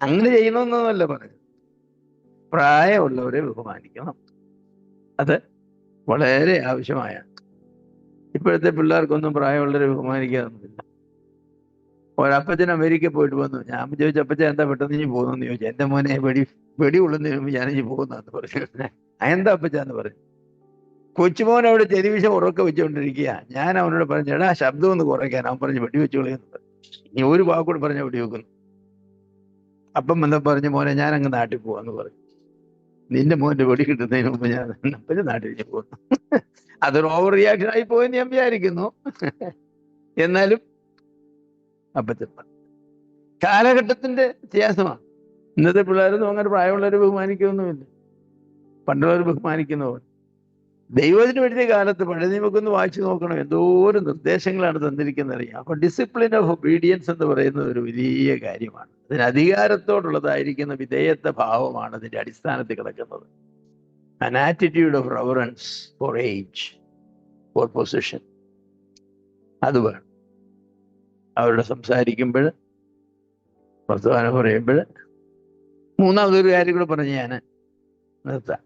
അങ്ങനെ ചെയ്യണമെന്നൊന്നുമല്ല പറഞ്ഞത്. പ്രായമുള്ളവരെ ബഹുമാനിക്കണം. അത് വളരെ ആവശ്യമായ. ഇപ്പോഴത്തെ പിള്ളേർക്കൊന്നും പ്രായമുള്ളവരെ ബഹുമാനിക്കാതൊന്നുമില്ല. ഒരപ്പച്ചൻ അമേരിക്കയിൽ പോയിട്ട് വന്നു. ഞാൻ ചോദിച്ചു, അപ്പച്ചൻ എന്താ പെട്ടെന്ന് ഇനി പോകുന്നെന്ന് ചോദിച്ചു. എൻ്റെ മോനെ വെടി കൊള്ളുന്നതിന് മുമ്പ് ഞാനിഞ്ഞ് പോകുന്നതെന്ന് പറഞ്ഞു. എന്താ അപ്പച്ചാന്ന് പറഞ്ഞു. കൊച്ചുമോൻ അവിടെ ടെലിവിഷൻ ഉറക്കെ വെച്ചുകൊണ്ടിരിക്കുക. ഞാൻ അവനോട് പറഞ്ഞു, എടാ ശബ്ദം ഒന്ന് കുറയ്ക്കാൻ. അവൻ പറഞ്ഞു വെടി വെച്ചോളിയെന്ന്. ഇനി ഒരു വാക്കൂടെ പറഞ്ഞ വെടി വെക്കുന്നു. അപ്പം എന്താ പറഞ്ഞു, മോനെ ഞാൻ അങ്ങ് നാട്ടിൽ പോവാന്ന് പറഞ്ഞു. നിന്റെ മോന്റെ പൊടി കിട്ടുന്നതിന് മുമ്പ് ഞാൻ അപ്പന് നാട്ടിൽ പോകുന്നു. അതൊരു ഓവർ റിയാക്ഷൻ ആയി പോയെന്ന് ഞാൻ വിചാരിക്കുന്നു. എന്നാലും അപ്പച്ചൻ കാലഘട്ടത്തിന്റെ വ്യത്യാസമാണ്. ഇന്നത്തെ പിള്ളേരൊന്നും അങ്ങനെ പ്രായമുള്ളവരെ ബഹുമാനിക്കൊന്നുമില്ല, പണ്ടുള്ളവർ ബഹുമാനിക്കുന്ന പോലെ. ദൈവത്തിന് വേണ്ടിയ കാലത്ത് പഴയ നിയമക്കൊന്ന് വായിച്ചു നോക്കണം, എന്തോരം നിർദ്ദേശങ്ങളാണ് തന്നിരിക്കുന്നത് അറിയാം. അപ്പൊ ഡിസിപ്ലിൻ ഓഫ് ഒബീഡിയൻസ് എന്ന് പറയുന്നത് ഒരു വലിയ കാര്യമാണ്. അതിന് അധികാരത്തോടുള്ളതായിരിക്കുന്ന വിധേയത്വ ഭാവമാണ് അതിന്റെ അടിസ്ഥാനത്തിൽ കിടക്കുന്നത്. An attitude of reverence for age, for position. അത് വേണം. അവരുടെ സംസാരിക്കുമ്പോൾ, വർത്തമാനം പറയുമ്പോൾ. മൂന്നാമതൊരു കാര്യം കൂടെ പറഞ്ഞ് ഞാൻ നിർത്താം.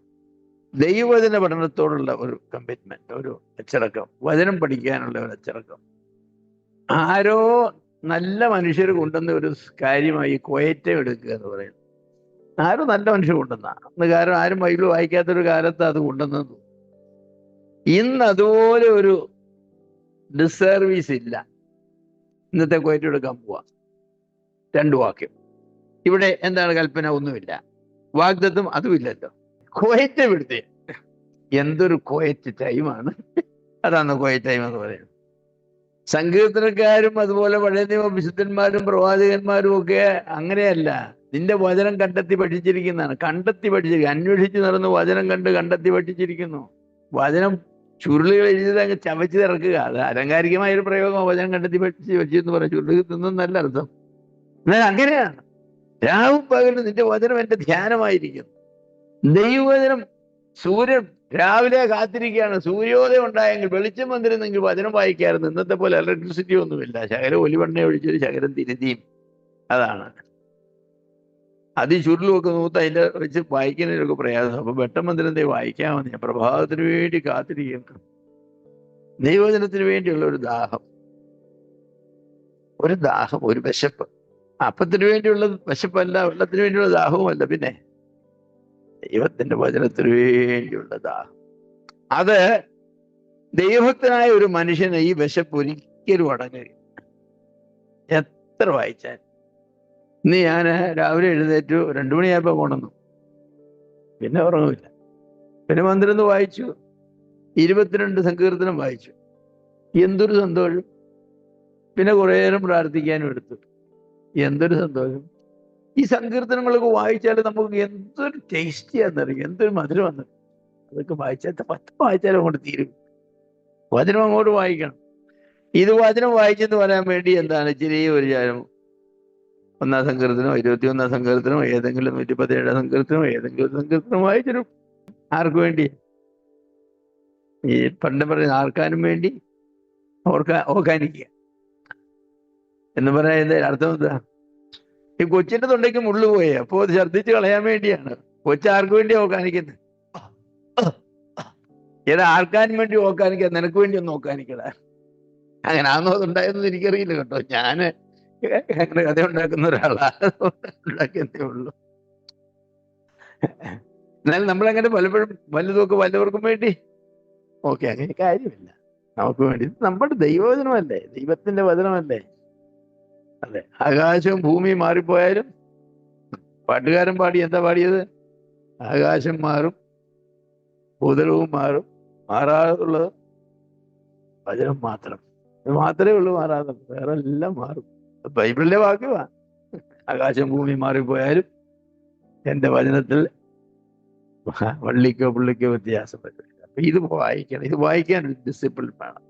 ദൈവവചന പഠനത്തോടുള്ള ഒരു കമ്മിറ്റ്മെന്റ്, ഒരു അച്ചടക്കം, വചനം പഠിക്കാനുള്ള ഒരു അച്ചടക്കം. ആരോ നല്ല മനുഷ്യർ കൊണ്ടുവന്ന ഒരു കാര്യമായി ക്വയറ്റം എടുക്കുക എന്ന് പറയുന്നത്. ആരോ നല്ല മനുഷ്യർ കൊണ്ടുവന്ന അന്ന്, കാരണം ആരും ബൈബിൾ വായിക്കാത്തൊരു കാലത്ത് അത് കൊണ്ടുവന്നത്. ഇന്ന് അതുപോലെ ഒരു ഡിസർവീസ് ഇല്ല. ഇന്നത്തെ ക്വയറ്റം എടുക്കാൻ പോവാ. 2 വാക്യം. ഇവിടെ എന്താണ് കൽപ്പന? ഒന്നുമില്ല. വാഗ്ദത്തം അതുമില്ലല്ലോ. ക്വയറ്റ് എടുത്തേ. എന്തൊരു ക്വയറ്റ് ടൈമാണ്. അതാണ് ക്വയറ്റ് ടൈം എന്ന് പറയുന്നത്. സങ്കീർത്തനക്കാരും അതുപോലെ പഴയ നിയമ വിശുദ്ധന്മാരും പ്രവാചകന്മാരും ഒക്കെ അങ്ങനെയല്ല. നിന്റെ വചനം കണ്ടെത്തി പഠിച്ചിരിക്കുന്നതാണ്. കണ്ടെത്തി പഠിച്ചിരിക്കുക, അന്വേഷിച്ച് നടന്ന് വചനം കണ്ടെത്തി പഠിച്ചിരിക്കുന്നു. വചനം ചുരുളുകൾ എഴുതി അങ്ങ് ചവച്ച് തിറക്കുക. അത് അലങ്കാരികമായ ഒരു പ്രയോഗം. വചനം കണ്ടെത്തി പഠിച്ചു എന്ന് പറയും. ചുരുളുകൾ തിന്നും നല്ല അർത്ഥം. എന്നാൽ അങ്ങനെയാണ്. രാവും പകലും നിന്റെ വചനം എന്റെ ധ്യാനമായിരിക്കുന്നു. ദൈവവചനം സൂര്യൻ രാവിലെ കാത്തിരിക്കുകയാണ്. സൂര്യോദയം ഉണ്ടായെങ്കിൽ, വെളിച്ചം വന്നിരുന്നെങ്കിൽ വചനം വായിക്കായിരുന്നു. ഇന്നത്തെ പോലെ ഇലക്ട്രിസിറ്റി ഒന്നുമില്ല. ശകലം ഒലിവെണ്ണ ഒഴിച്ചൊരു ശകലം തിരുതിയും. അതാണ് ചുരുളുമൊക്കെ നൂത്ത് അതിൻ്റെ വെച്ച് വായിക്കുന്നതിനൊക്കെ പ്രയാസം. അപ്പൊ വെട്ടം വന്നിരുന്നേ വായിക്കാൻ മതി. പ്രഭാതത്തിന് വേണ്ടി കാത്തിരിക്കുന്നു. ദൈവവചനത്തിന് വേണ്ടിയുള്ള ഒരു ദാഹം, ഒരു വിശപ്പ്. അപ്പത്തിന് വേണ്ടിയുള്ള വിശപ്പല്ല, വെള്ളത്തിന് വേണ്ടിയുള്ള ദാഹവുമല്ല, പിന്നെ ദൈവത്തിന്റെ വചനത്തിന് വേണ്ടിയുള്ള ദാഹം. അത് ദൈവഭക്തനായ ഒരു മനുഷ്യന് ഈ വിശപ്പ് ഒരിക്കലും അടങ്ങുകയില്ല, എത്ര വായിച്ചാൽ. ഇന്ന് ഞാൻ രാവിലെ എഴുന്നേറ്റു, 2 മണിയായപ്പോ കൊണ്ടുവന്നു, പിന്നെ ഉറങ്ങില്ല. പിന്നെ 12 വായിച്ചു, 22 സങ്കീർത്തനം വായിച്ചു. എന്തൊരു സന്തോഷം. പിന്നെ കുറേ നേരം പ്രാർത്ഥിക്കാനും എടുത്തു. എന്തൊരു സന്തോഷം. ഈ സങ്കീർത്തനങ്ങളൊക്കെ വായിച്ചാൽ നമുക്ക് എന്തൊരു ടേസ്റ്റിയാന്നറിയും, എന്തൊരു മധുരമാണെന്നറിയും. അതൊക്കെ വായിച്ചാൽ 10 വായിച്ചാലും അങ്ങോട്ട് തീരും. വചനം അങ്ങോട്ട് വായിക്കണം. ഇത് വചനം വായിച്ചെന്ന് പറയാൻ വേണ്ടി എന്താണ് ഇച്ചിരി ഒരു ചാരം 1-ാം സങ്കീർത്തനോ 21-ാം സങ്കീർത്തനോ ഏതെങ്കിലും 117-ാം സങ്കീർത്തനോ ഏതെങ്കിലും സങ്കീർത്തനം വായിച്ചൊരു ആർക്ക് വേണ്ടി? ഈ പണ്ട് പറയുന്ന ആർക്കാനും വേണ്ടി ഓർക്കാനിക്കുക എന്ന് പറയുന്നത് അർത്ഥം എന്താ? ഈ കൊച്ചിന്റെ തൊണ്ടയ്ക്ക് മുള്ളു പോയേ, അപ്പോ അത് ഛർദ്ദിച്ച് കളയാൻ വേണ്ടിയാണ്. കൊച്ചാർക്ക് വേണ്ടി ഓക്കാനിക്കുന്നത്? ഏതാ ആർക്കാനും വേണ്ടി ഓക്കാനിക്കുക? നിനക്ക് വേണ്ടി ഒന്ന് ഓക്കാനിക്കടാ. അങ്ങനെ ആണോ അതുണ്ടായെന്ന് എനിക്കറിയില്ല കേട്ടോ. ഞാന് അങ്ങനെ കഥ ഉണ്ടാക്കുന്ന ഒരാളാണ്, ഉണ്ടാക്കിയതേ ഉള്ളൂ. എന്നാലും നമ്മളങ്ങനെ പലപ്പോഴും വല്ലതുമൊക്കെ വല്ലവർക്കും വേണ്ടി ഓക്കെ, അങ്ങനെ കാര്യമില്ല. നമുക്ക് വേണ്ടി നമ്മുടെ ദൈവവചനമല്ലേ, ദൈവത്തിന്റെ വചനമല്ലേ. അതെ, ആകാശവും ഭൂമിയും മാറിപ്പോയാലും പാട്ടുകാരൻ പാടി എന്താ പാടിയത്? ആകാശം മാറും, ഭൂതലവും മാറും, മാറാതുള്ളത് വചനം മാത്രം. ഇത് മാത്രമേ ഉള്ളൂ മാറാതെ, വേറെ എല്ലാം മാറും. ബൈബിളിലെ വാക്കുവാ. ആകാശം ഭൂമി മാറിപ്പോയാലും എൻ്റെ വചനത്തിൽ വള്ളിക്കോ പുള്ളിക്കോ വ്യത്യാസം പറ്റില്ല. അപ്പൊ ഇത് വായിക്കണം. ഇത് വായിക്കാൻ ഒരു ഡിസിപ്ലിൻ വേണം.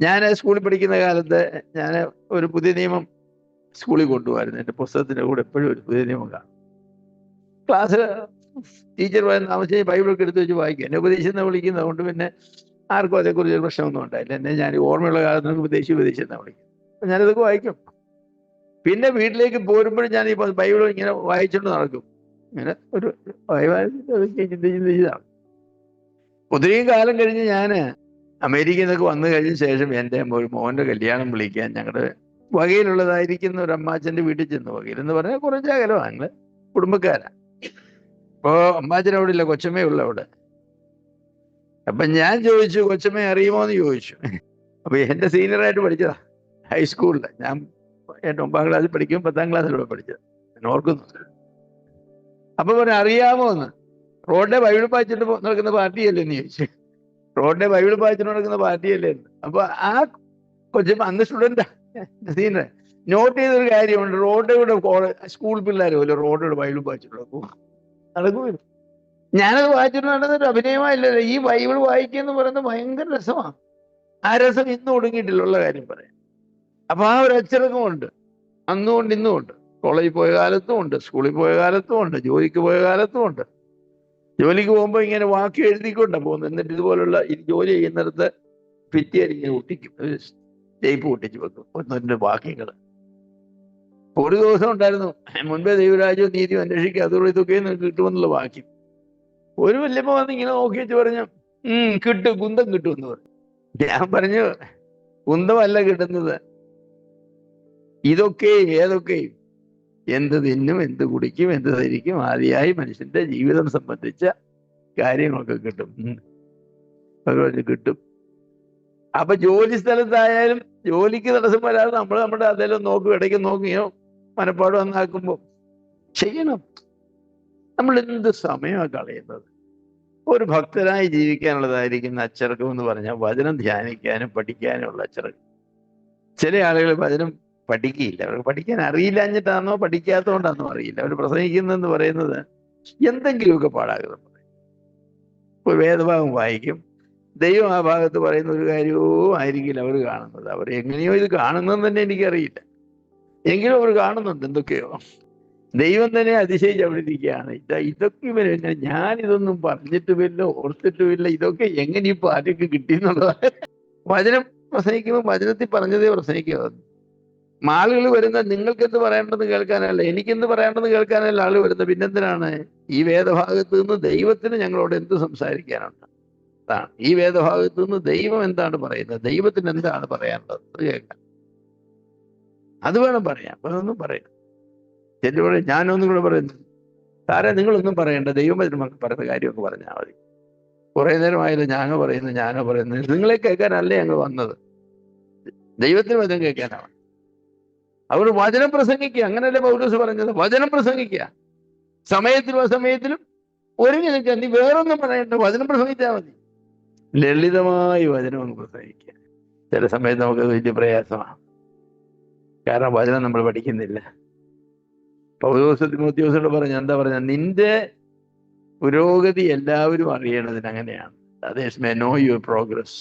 ഞാൻ സ്കൂളിൽ പഠിക്കുന്ന കാലത്ത് ഞാൻ ഒരു പുതിയ നിയമം സ്കൂളിൽ കൊണ്ടുപോകായിരുന്നു. എൻ്റെ പുസ്തകത്തിൻ്റെ കൂടെ എപ്പോഴും ഒരു പുതിയ നിയമം കാണും. ക്ലാസ് ടീച്ചർ പറയുന്ന താമസിച്ച് ബൈബിളൊക്കെ എടുത്ത് വെച്ച് വായിക്കും. എന്നെ ഉപദേശിച്ചെന്ന് വിളിക്കുന്നത് കൊണ്ട് പിന്നെ ആർക്കും അതേക്കുറിച്ച് ഒരു പ്രശ്നമൊന്നും ഉണ്ടായില്ല. എന്നെ ഞാൻ ഓർമ്മയുള്ള കാലത്ത് ഉപദേശിച്ചെന്ന് വിളിക്കും. അപ്പം ഞാനിതൊക്കെ വായിക്കും. പിന്നെ വീട്ടിലേക്ക് പോരുമ്പോഴും ഞാൻ ഈ ബൈബിൾ ഇങ്ങനെ വായിച്ചുകൊണ്ട് നടക്കും. ഇങ്ങനെ ഒരു ചിന്തിച്ചതാണ്. ഒത്തിരി കാലം കഴിഞ്ഞ് ഞാൻ അമേരിക്കയിൽ നിന്നൊക്കെ വന്നു കഴിഞ്ഞ ശേഷം എൻ്റെ ഒരു മോൻ്റെ കല്യാണം വിളിക്കാൻ ഞങ്ങളുടെ വകയിലുള്ളതായിരിക്കുന്ന ഒരു അമ്മാച്ചൻ്റെ വീട്ടിൽ ചെന്നു. വകയിലെന്ന് പറഞ്ഞാൽ കുറച്ച് അകലമാണ്, ഞങ്ങൾ കുടുംബക്കാരാണ്. അപ്പോൾ അമ്മാച്ചൻ അവിടെ ഇല്ല, കൊച്ചമ്മേ ഉള്ളു അവിടെ. അപ്പം ഞാൻ ചോദിച്ചു, കൊച്ചമ്മയെ അറിയുമോ എന്ന് ചോദിച്ചു. അപ്പോൾ എൻ്റെ സീനിയറായിട്ട് പഠിച്ചതാ ഹൈസ്കൂളിൽ. ഞാൻ 9ാം ക്ലാസ്സിൽ പഠിക്കും, 10ാം ക്ലാസ്സിലൂടെ പഠിച്ചത്, ഞാൻ ഓർക്കുന്നു. അപ്പൊ പറഞ്ഞു അറിയാമോ എന്ന്. റോഡിലെ ബൈബിൾ വായിച്ചിട്ട് നടക്കുന്ന പാർട്ടിയല്ലേ എന്ന് ചോദിച്ചു. റോഡിലെ ബൈബിൾ വായിച്ചിട്ട് നടക്കുന്ന പാർട്ടിയല്ലേ എന്ന്. അപ്പൊ ആ കൊച്ചു അന്ന് സ്റ്റുഡന്റ് സീന് നോട്ട് ചെയ്തൊരു കാര്യമുണ്ട്. റോഡിലൂടെ സ്കൂൾ പിള്ളേർ പോലും റോഡിലൂടെ ബൈബിൾ വായിച്ചിട്ട് നടക്കും. ഞാനത് വായിച്ചിട്ട് നടന്നൊരു അഭിനയമായില്ലല്ലോ. ഈ ബൈബിൾ വായിക്കുക എന്ന് പറയുന്നത് ഭയങ്കര രസമാണ്. ആ രസം ഇന്നും ഒടുങ്ങിയിട്ടില്ല കാര്യം പറയാം. അപ്പൊ ആ ഒരു അച്ചടക്കമുണ്ട് അന്നുകൊണ്ട് ഇന്നുമുണ്ട്. കോളേജിൽ പോയ കാലത്തും ഉണ്ട്, സ്കൂളിൽ പോയ കാലത്തും ഉണ്ട്, ജോലിക്ക് പോയ കാലത്തും ഉണ്ട്. ജോലിക്ക് പോകുമ്പോൾ ഇങ്ങനെ വാക്ക് എഴുതിക്കൊണ്ടാണ് പോകുന്നത്. എന്നിട്ട് ഇതുപോലുള്ള ജോലി ചെയ്യുന്നിടത്ത് ഭിത്തിയായി ഇങ്ങനെ ഒട്ടിക്കും, ടേപ്പ് ഒട്ടിച്ച് വെക്കും ഒന്നിന്റെ വാക്യങ്ങൾ. ഒരു ദിവസം ഉണ്ടായിരുന്നു, മുൻപേ ദൈവരാജ്യവും നീതിയും അന്വേഷിക്കുക അതുകൊണ്ട് ഇതൊക്കെ നിങ്ങൾക്ക് കിട്ടുമെന്നുള്ള വാക്യം. ഒരു വല്യമ്മ വന്ന് ഇങ്ങനെ നോക്കി വെച്ച് പറഞ്ഞു, കിട്ടും, കുന്തം കിട്ടും എന്ന് പറഞ്ഞു. ഞാൻ പറഞ്ഞു, കുന്തമല്ല കിട്ടുന്നത്, ഇതൊക്കെയും ഏതൊക്കെയും എന്ത് തിന്നും, എന്ത് കുടിക്കും, എന്ത് ധരിക്കും, ആദ്യമായി മനുഷ്യന്റെ ജീവിതം സംബന്ധിച്ച കാര്യങ്ങളൊക്കെ കിട്ടും. ഭഗവാന് കിട്ടും. അപ്പൊ ജോലി സ്ഥലത്തായാലും ജോലിക്ക് തടസ്സം വരാതെ നമ്മൾ നമ്മുടെ അതെല്ലാം നോക്കും, ഇടയ്ക്ക് നോക്കിയോ മനപ്പാട് വന്നാക്കുമ്പോൾ ചെയ്യണം. നമ്മൾ എന്ത് സമയമാണ് കളയുന്നത്? ഒരു ഭക്തനായി ജീവിക്കാനുള്ളതായിരിക്കുന്ന അച്ചടക്കം എന്ന് പറഞ്ഞാൽ വചനം ധ്യാനിക്കാനും പഠിക്കാനുമുള്ള അച്ചടക്കം. ചില ആളുകൾ വചനം പഠിക്കുകയില്ല. അവർക്ക് പഠിക്കാൻ അറിയില്ലാഞ്ഞിട്ടാണോ പഠിക്കാത്തതുകൊണ്ടാണോ അറിയില്ല. അവർ പ്രസംഗിക്കുന്നതെന്ന് പറയുന്നത് എന്തെങ്കിലുമൊക്കെ പാടാകുന്നു. ഒരു വേദഭാഗം വായിക്കും, ദൈവം ആ ഭാഗത്ത് പറയുന്ന ഒരു കാര്യവും ആയിരിക്കില്ല അവർ കാണുന്നത്. അവർ എങ്ങനെയോ ഇത് കാണുന്നതെന്ന് തന്നെ എനിക്കറിയില്ല. എങ്കിലും അവർ കാണുന്നുണ്ട് എന്തൊക്കെയോ. ദൈവം തന്നെ അതിശയിച്ച് അവിടെ ഇരിക്കുകയാണ്. ഇതൊക്കെ ഇവരെങ്ങനെ, ഞാനിതൊന്നും പറഞ്ഞിട്ടുമില്ല, ഓർത്തിട്ടുമില്ല, ഇതൊക്കെ എങ്ങനെ ഈ പാറ്റൊക്കെ കിട്ടിയെന്നുള്ളതാണ്. വചനം പ്രസംഗിക്കുമ്പോൾ വചനത്തിൽ പറഞ്ഞതേ പ്രസംഗിക്കുക. ആളുകൾ വരുന്ന നിങ്ങൾക്ക് എന്ത് പറയേണ്ടതെന്ന് കേൾക്കാനല്ല, എനിക്കെന്ത് പറയേണ്ടതെന്ന് കേൾക്കാനല്ല ആള് വരുന്നത്. പിന്നെന്തിനാണ്? ഈ വേദഭാഗത്ത് നിന്ന് ദൈവത്തിന് ഞങ്ങളോട് എന്ത് സംസാരിക്കാനുണ്ട് അതാണ്. ഈ വേദഭാഗത്ത് നിന്ന് ദൈവം എന്താണ് പറയുന്നത്, ദൈവത്തിന് എന്താണ് പറയാനുള്ളത് കേൾക്കാൻ. അത് വേണം പറയാം. അതൊന്നും പറയാം. ചെല്ലുപോലെ ഞാനൊന്നും കൂടെ പറയുന്നു, സാറേ നിങ്ങളൊന്നും പറയണ്ട, ദൈവം പറയുന്ന കാര്യമൊക്കെ പറഞ്ഞാൽ മതി. കുറെ നേരമായാലും ഞാനോ പറയുന്നത് നിങ്ങളെ കേൾക്കാനല്ലേ ഞങ്ങൾ വന്നത്, ദൈവത്തിന് വചനം കേൾക്കാനാണ്. അതുകൊണ്ട് വചനം പ്രസംഗിക്കുക. അങ്ങനെയല്ലേ പൗലോസ് പറഞ്ഞത്, വചനം പ്രസംഗിക്കുക. സമയത്തിലും അസമയത്തിലും ഒരുങ്ങി നിൽക്കുക. നീ വേറൊന്നും പറയണ്ട, വചനം പ്രസംഗിച്ചാൽ മതി. ലളിതമായി വചനം ഒന്ന് പ്രസംഗിക്കുക. ചില സമയത്ത് നമുക്ക് വലിയ പ്രയാസമാണ്, കാരണം വചനം നമ്മൾ പഠിക്കുന്നില്ല. പൗലോസ് തിമോഥെയോസിനോട് പറഞ്ഞ എന്താ പറഞ്ഞ, നിന്റെ പുരോഗതി എല്ലാവരും അറിയണതിന് അങ്ങനെയാണ്. അതേസ് മേ നോ യുവർ പ്രോഗ്രസ്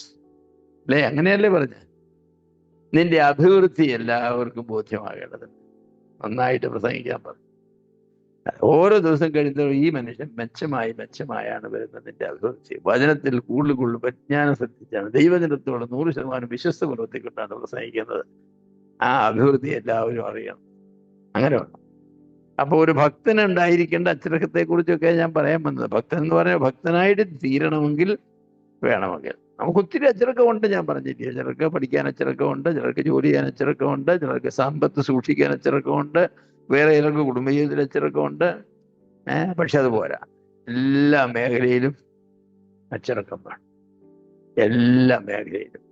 അല്ലേ, അങ്ങനെയല്ലേ പറഞ്ഞ. നിന്റെ അഭിവൃദ്ധി എല്ലാവർക്കും ബോധ്യമാകേണ്ടത്. നന്നായിട്ട് പ്രസംഗിക്കാൻ പറഞ്ഞു. ഓരോ ദിവസം കഴിയുന്നതും ഈ മനുഷ്യൻ മെച്ചമായാണ് വരുന്നത്. നിന്റെ അഭിവൃദ്ധി വചനത്തിൽ കൂടുതൽ പരിജ്ഞാനം ശ്രദ്ധിച്ചാണ്, ദൈവജനത്തോട് 100% വിശ്വസ്ത പുലർത്തിക്കൊണ്ടാണ് പ്രസംഗിക്കുന്നത്. ആ അഭിവൃദ്ധി എല്ലാവരും അറിയണം. അങ്ങനെ വേണം. അപ്പൊ ഒരു ഭക്തനുണ്ടായിരിക്കേണ്ട അച്ചടക്കത്തെ കുറിച്ചൊക്കെ ഞാൻ പറയാൻ വന്നത്. ഭക്തൻ എന്ന് പറഞ്ഞാൽ ഭക്തനായിട്ട് തീരണമെങ്കിൽ വേണമെങ്കിൽ നമുക്ക് ഒത്തിരി അച്ചടക്കമുണ്ട്. ഞാൻ പറഞ്ഞില്ലേ, ചിലർക്ക് പഠിക്കാൻ അച്ചടക്കമുണ്ട്, ചിലർക്ക് ജോലി ചെയ്യാൻ അച്ചടക്കമുണ്ട്, ചിലർക്ക് സമ്പത്ത് സൂക്ഷിക്കാൻ അച്ചടക്കമുണ്ട്, വേറെ ചിലർക്ക് കുടുംബജീവിതത്തിൽ അച്ചടക്കമുണ്ട്. പക്ഷെ അത് പോരാ, എല്ലാ മേഖലയിലും അച്ചടക്കം വേണം. എല്ലാ മേഖലയിലും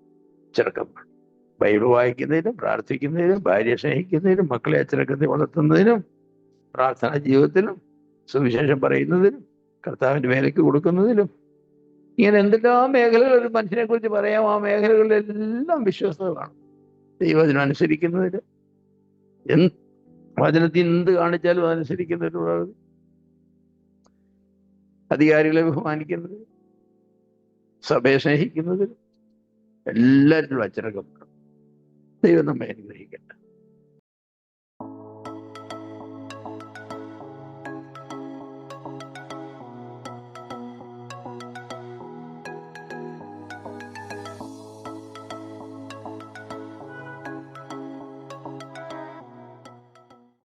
അച്ചടക്കം വേണം. ബൈബിൾ വായിക്കുന്നതിനും, പ്രാർത്ഥിക്കുന്നതിനും, ഭാര്യയെ സ്നേഹിക്കുന്നതിനും, മക്കളെ അച്ചടക്കത്തിൽ വളർത്തുന്നതിനും, പ്രാർത്ഥനാ ജീവിതത്തിലും, സുവിശേഷം പറയുന്നതിനും, കർത്താവിൻ്റെ വേലയ്ക്ക് കൊടുക്കുന്നതിലും, ഇങ്ങനെ എന്തെല്ലാം മേഖലകൾ ഒരു മനുഷ്യനെ കുറിച്ച് പറയാം. ആ മേഖലകളിലെല്ലാം വിശ്വസ്തത കാണും. ദൈവവചനം അനുസരിക്കുന്നതിന്, വചനത്തിൽ എന്ത് കാണിച്ചാലും അതനുസരിക്കുന്നതിനുള്ള, അധികാരികളെ ബഹുമാനിക്കുന്നത്, സഭയെ സ്നേഹിക്കുന്നതിന്, എല്ലാറ്റിലും അച്ചടക്കം. ദൈവം നമ്മെ അനുഗ്രഹിക്കണം.